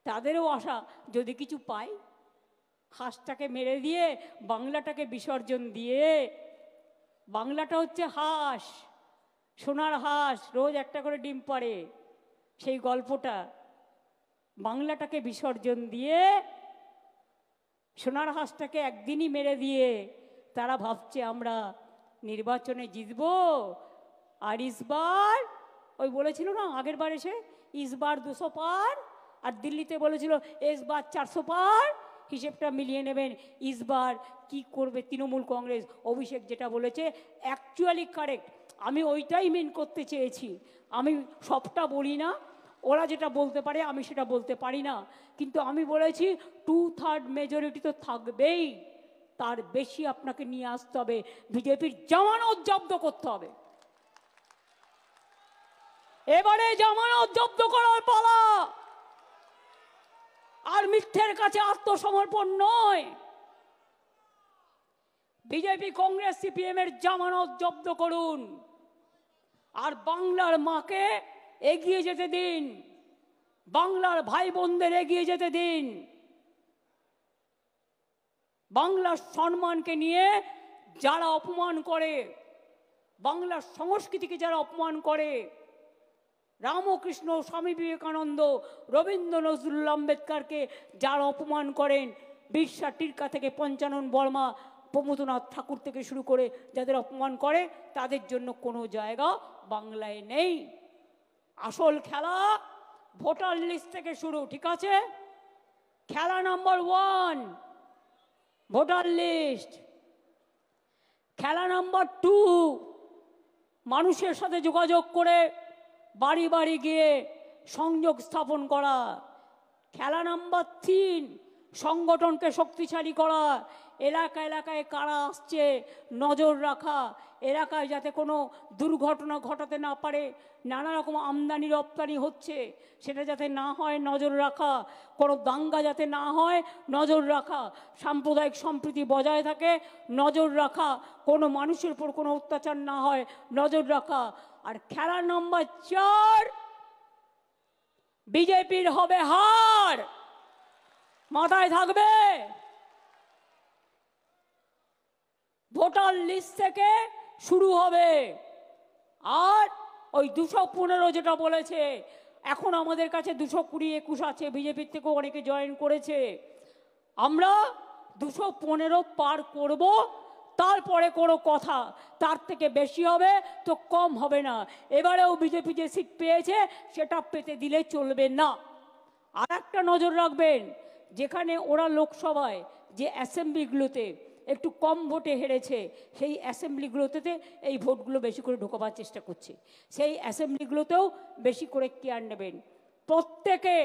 তাদেরও আশা যদি কিছু পাই, হাঁসটাকে মেরে দিয়ে বাংলাটাকে বিসর্জন দিয়ে, বাংলাটা হচ্ছে হাঁস, সোনার হাঁস, রোজ একটা করে ডিম পাড়ে, সেই গল্পটা, বাংলাটাকে বিসর্জন দিয়ে সোনার হাঁসটাকে একদিনই মেরে দিয়ে তারা ভাবছে আমরা নির্বাচনে জিতবো। আর ইসবার ওই বলেছিল না আগের বার এসে, ইসবার 200 পার, আর দিল্লিতে বলেছিল এসবার 400 পার, হিসেবটা মিলিয়ে নেবেন। ইসবার কি করবে তৃণমূল কংগ্রেস, অভিষেক যেটা বলেছে অ্যাকচুয়ালি কারেক্ট, আমি ওইটাই মেন করতে চেয়েছি। আমি সবটা বলি না, ওরা যেটা বলতে পারে আমি সেটা বলতে পারি না, কিন্তু আমি বলেছি 2/3 মেজরিটি তো থাকবেই, তার বেশি আপনাকে নিয়ে আসতে হবে, বিজেপির জামানত জব্দ করতে হবে। এবারে জামানত জব্দ করার পালা, আর মিথ্যের কাছে আত্মসমর্পণ নয়। বিজেপি কংগ্রেস সিপিএম এর জামানত জব্দ করুন, আর বাংলার মাকে এগিয়ে যেতে দিন, বাংলার ভাই বোনদের এগিয়ে যেতে দিন। বাংলার সম্মানকে নিয়ে যারা অপমান করে, বাংলার সংস্কৃতিকে যারা অপমান করে, রামকৃষ্ণ, স্বামী বিবেকানন্দ, রবীন্দ্র নজরুল আম্বেদকরকে যারা অপমান করেন, বিরসা টিরকা থেকে পঞ্চানন বর্মা, প্রমথনাথ ঠাকুর থেকে শুরু করে যাদের অপমান করে, তাদের জন্য কোনো জায়গা বাংলায় নেই। আসল খেলা ভোটার লিস্ট থেকে শুরু, ঠিক আছে? খেলা নাম্বার 1 ভোটার লিস্ট। খেলা নাম্বার 2 মানুষের সাথে যোগাযোগ করে বাড়ি বাড়ি গিয়ে সংযোগ স্থাপন করা। খেলা নাম্বার 3 সংগঠনকে শক্তিশালী করা, এলাকা এলাকায় কারা আসছে নজর রাখা, এলাকায় যাতে কোনো দুর্ঘটনা ঘটাতে না পারে, নানা রকম আমদানি রপ্তানি হচ্ছে সেটা যাতে না হয় নজর রাখা, কোনো দাঙ্গা যাতে না হয় নজর রাখা, সাম্প্রদায়িক সম্প্রীতি বজায় থাকে নজর রাখা, কোনো মানুষের উপর কোনো অত্যাচার না হয় নজর রাখা। আর খেলা নাম্বার 4 বিজেপির হবে হার, মাথায় থাকবে। ভোটার লিস্ট থেকে শুরু হবে। আর ওই 215 যেটা বলেছে, এখন আমাদের কাছে 220-21 আছে, বিজেপির থেকেও অনেকে জয়েন করেছে। আমরা 215 পার করব, তারপরে কোনো কথা, তার থেকে বেশি হবে তো কম হবে না। এবারেও বিজেপি যে সিট পেয়েছে সেটা পেতে দিলে চলবে না। আর একটা নজর রাখবেন, যেখানে ওরা লোকসভায় যে অ্যাসেম্বলিগুলোতে একটু কম ভোটে হেরেছে, সেই অ্যাসেম্বলিগুলোতে এই ভোটগুলো বেশি করে ঢোকাবার চেষ্টা করছে, সেই অ্যাসেম্বলিগুলোতেও বেশি করে কেয়ার নেবেন। প্রত্যেকে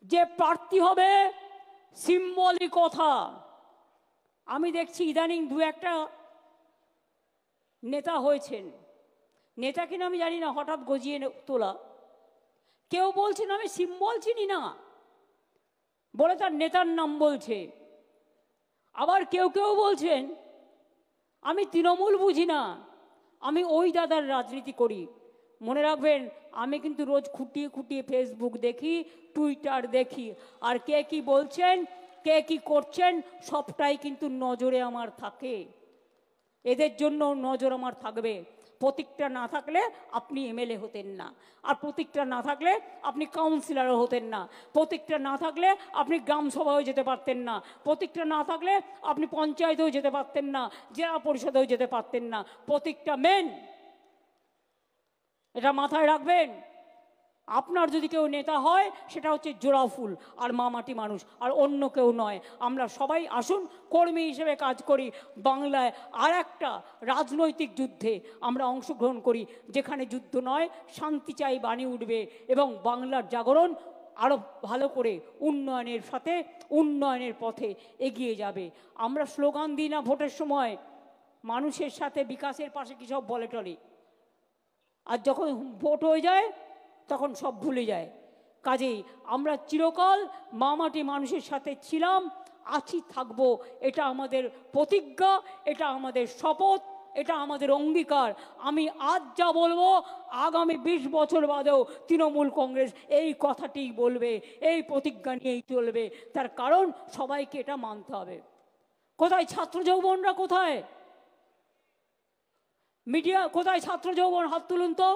যে প্রার্থী হবে সিম্বলিক কথা। আমি দেখছি ইদানিং 2-1টা নেতা হয়েছেন, নেতা কিনা আমি জানি না, হঠাৎ গজিয়ে তোলা। কেউ বলছেন আমি সিম্বল চিনি না বলে তার নেতার নাম বলছে, আবার কেউ কেউ বলছেন আমি তৃণমূল বুঝি না, আমি ওই দাদার রাজনীতি করি। মনে রাখবেন, আমি কিন্তু রোজ খুঁটিয়ে খুঁটিয়ে ফেসবুক দেখি, টুইটার দেখি, আর কে কি বলছেন, কে কি করছেন, সবটাই কিন্তু নজরে আমার থাকে। এদের জন্য নজর আমার থাকবে। প্রতীকটা না থাকলে আপনি এমএলএ হতেন না, আর প্রতীকটা না থাকলে আপনি কাউন্সিলরও হতেন না, প্রতীকটা না থাকলে আপনি গ্রাম সভায়ও যেতে পারতেন না, প্রতীকটা না থাকলে আপনি পঞ্চায়েতেও যেতে পারতেন না, জেলা পরিষদেও যেতে পারতেন না। প্রতীকটা মেন, এটা মাথায় রাখবেন। আপনার যদি কেউ নেতা হয় সেটা হচ্ছে জোড়া ফুল আর মামাটি মানুষ, আর অন্য কেউ নয়। আমরা সবাই আসুন কর্মী হিসেবে কাজ করি, বাংলায় আর একটা রাজনৈতিক যুদ্ধে আমরা অংশগ্রহণ করি, যেখানে যুদ্ধ নয় শান্তি চাই বাণী উঠবে এবং বাংলার জাগরণ আরও ভালো করে উন্নয়নের সাথে উন্নয়নের পথে এগিয়ে যাবে। আমরা স্লোগান দিই না ভোটের সময়, মানুষের সাথে বিকাশের পাশে কী সব বলে টলে, আর যখন ভোট হয়ে যায় তখন সব ভুলে যায়। কাজেই আমরা চিরকাল মামাটি মানুষের সাথে ছিলাম, আছি, থাকবো। এটা আমাদের প্রতিজ্ঞা, এটা আমাদের শপথ, এটা আমাদের অঙ্গীকার। আমি আজ যা বলবো আগামী 20 বছর বাদেও তৃণমূল কংগ্রেস এই কথাটিই বলবে, এই প্রতিজ্ঞা নিয়েই চলবে। তার কারণ সবাইকে এটা মানতে হবে। কোথায় ছাত্র যৌবনরা? কোথায় মিডিয়া? কোথায় ছাত্র যৌবন? হাত তুলুন তো,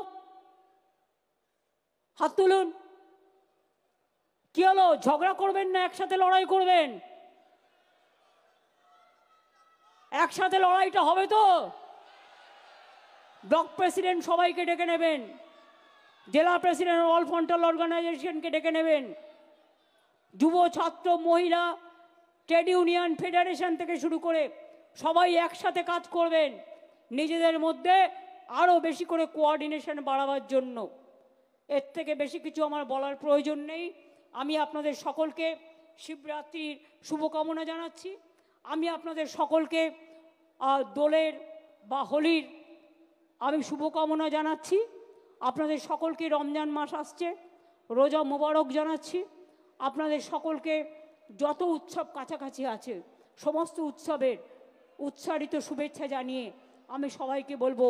হাত তুলুন। কি হলো, ঝগড়া করবেন না একসাথে লড়াই করবেন? একসাথে লড়াইটা হবে তো? ব্লক প্রেসিডেন্ট সবাইকে ডেকে নেবেন, জেলা প্রেসিডেন্ট অল ফ্রন্টাল অর্গানাইজেশনকে ডেকে নেবেন, যুব ছাত্র মহিলা ট্রেড ইউনিয়ন ফেডারেশন থেকে শুরু করে সবাই একসাথে কাজ করবেন নিজেদের মধ্যে আরও বেশি করে কোঅর্ডিনেশন বাড়াবার জন্য। এর থেকে বেশি কিছু আমার বলার প্রয়োজন নেই। আমি আপনাদের সকলকে শিবরাত্রির শুভকামনা জানাচ্ছি। আমি আপনাদের সকলকে দোলের বা হোলির আমি শুভকামনা জানাচ্ছি। আপনাদের সকলকে রমজান মাস আসছে, রোজা মোবারক জানাচ্ছি। আপনাদের সকলকে যত উৎসব কাছাকাছি আছে সমস্ত উৎসবের উৎসারিত শুভেচ্ছা জানিয়ে আমি সবাইকে বলবো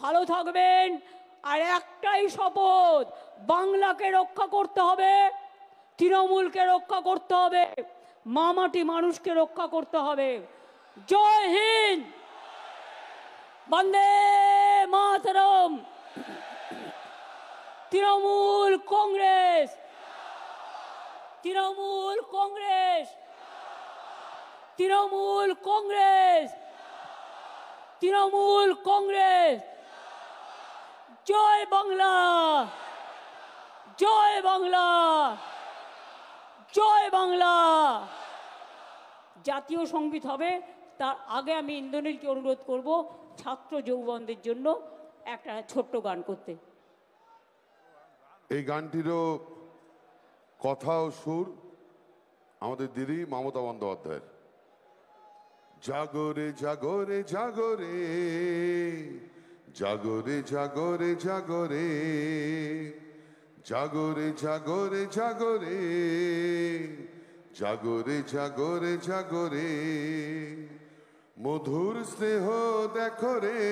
ভালো থাকবেন। আর একটাই শপথ, বাংলাকে রক্ষা করতে হবে, তৃণমূলকে রক্ষা করতে হবে, মামাটি মানুষকে রক্ষা করতে হবে। জয় হিন্দ, বন্দে মাতরম। তৃণমূল কংগ্রেস, তৃণমূল কংগ্রেস, তৃণমূল কংগ্রেস, তৃণমূল কংগ্রেস। জয় বাংলা, জয় বাংলা, জয় বাংলা। জাতীয় সঙ্গীত হবে, তার আগে আমি ইন্দ্রনীলকে অনুরোধ করব ছাত্র যৌবনদের জন্য একটা ছোট্ট গান করতে। এই গানটিরও কথা ও সুর আমাদের দিদি মমতা বন্দ্যোপাধ্যায়ের। জাগরে জাগরে জাগরে, জাগরে জাগরে জাগরে, জাগরে জাগরে জাগরে, জাগরে জাগরে জাগরে, মধুর স্নেহ দেখো রে,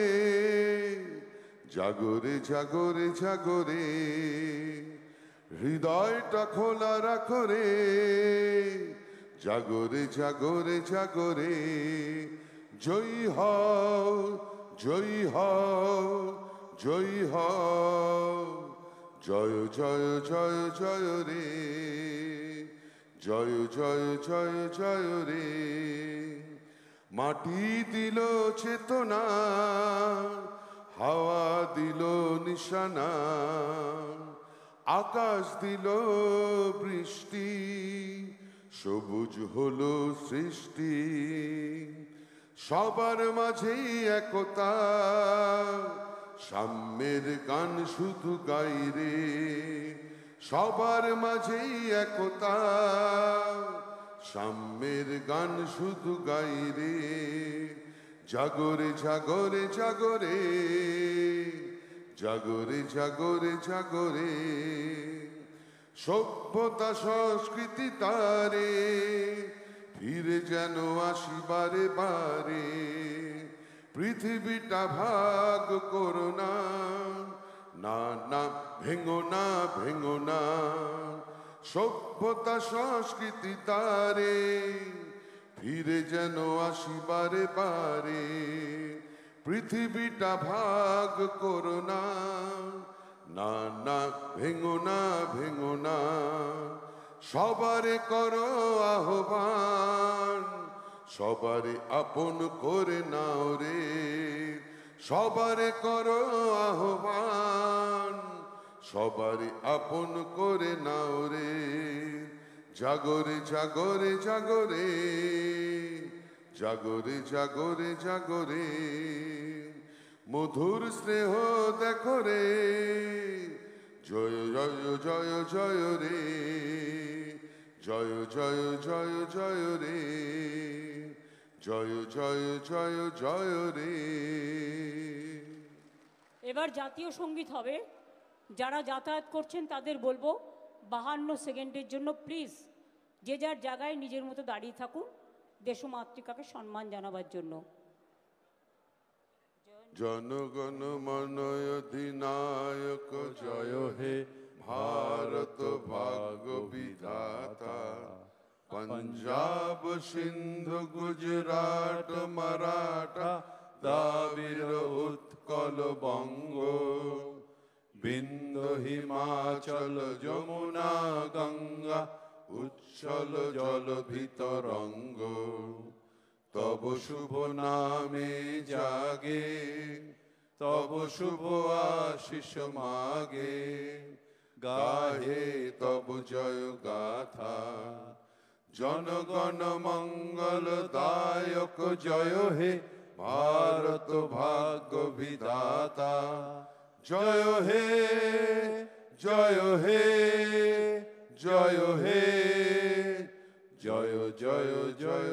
জাগরে জাগরে জাগরে, হৃদয়টা খোলা রাখো রে, জাগরে জাগরে জাগরে। জয়ী হও, জয়ী হও, জয়ী হও, জয় জয় জয় জয় রে, জয় জয় জয় জয় রে। মাটি দিল চেতনা, হাওয়া দিল নিশানা, আকাশ দিল বৃষ্টি, সবুজ হলো সৃষ্টি। সবার মাঝেই একতা, সাম্যের গান শুধু গাই রে। সবার মাঝেই একতা, সাম্যের গান শুধু গাই রে। জাগরে জাগরে জাগরে, জাগরে জাগরে জাগরে, সভ্যতা সংস্কৃতি তারে ফিরে যেন আসি বারে বারে। পৃথিবীটা ভাগ করো না, না না ভেঙো না, ভেঙো না। সভ্যতা সংস্কৃতি তারে ফিরে যেন আসি বারে বারে। পৃথিবীটা ভাগ করো না, না না ভেঙো না, ভেঙো না। সবারে করো আহ্বান, সবারে আপন করে নাও রে। সবারে করো আহ্বান, সবারই আপন করে নাও রে। জাগরে জাগরে জাগরে, জাগরে জাগরে জাগরে, মধুর স্নেহ দেখো রে। জয় জয় জয় জয় রে, জয় জয় জয় জয় রে, জয় জয় জয় জয় রে। এবার জাতীয় সঙ্গীত হবে। যারা যাতায়াত করছেন তাদের বলবো 52 সেকেন্ডের জন্য প্লিজ যে যার জায়গায় নিজের মতো দাঁড়িয়ে থাকুন দেশমাতৃকাকে সম্মান জানাবার জন্য। জনগণ মন অধিনায়ক জয় হে, ভারত ভাগ্য বিধাতা। পঞ্জাব সিন্ধু গুজরাট মারাঠা, দ্রাবিড় উৎকল বঙ্গ, বিন্ধ্য হিমাচল যমুনা গঙ্গা, উচ্ছল জল ভিতরঙ্গ। তব শুভ নামে জাগে, তব শুভ আশিস মাগে, গাহে তব জয় গাথা। জনগণ মঙ্গল দায়ক জয় হে, ভারত ভাগ্য বিধাতা। জয় হে, জয় হে, জয় হে, জয় জয় জয়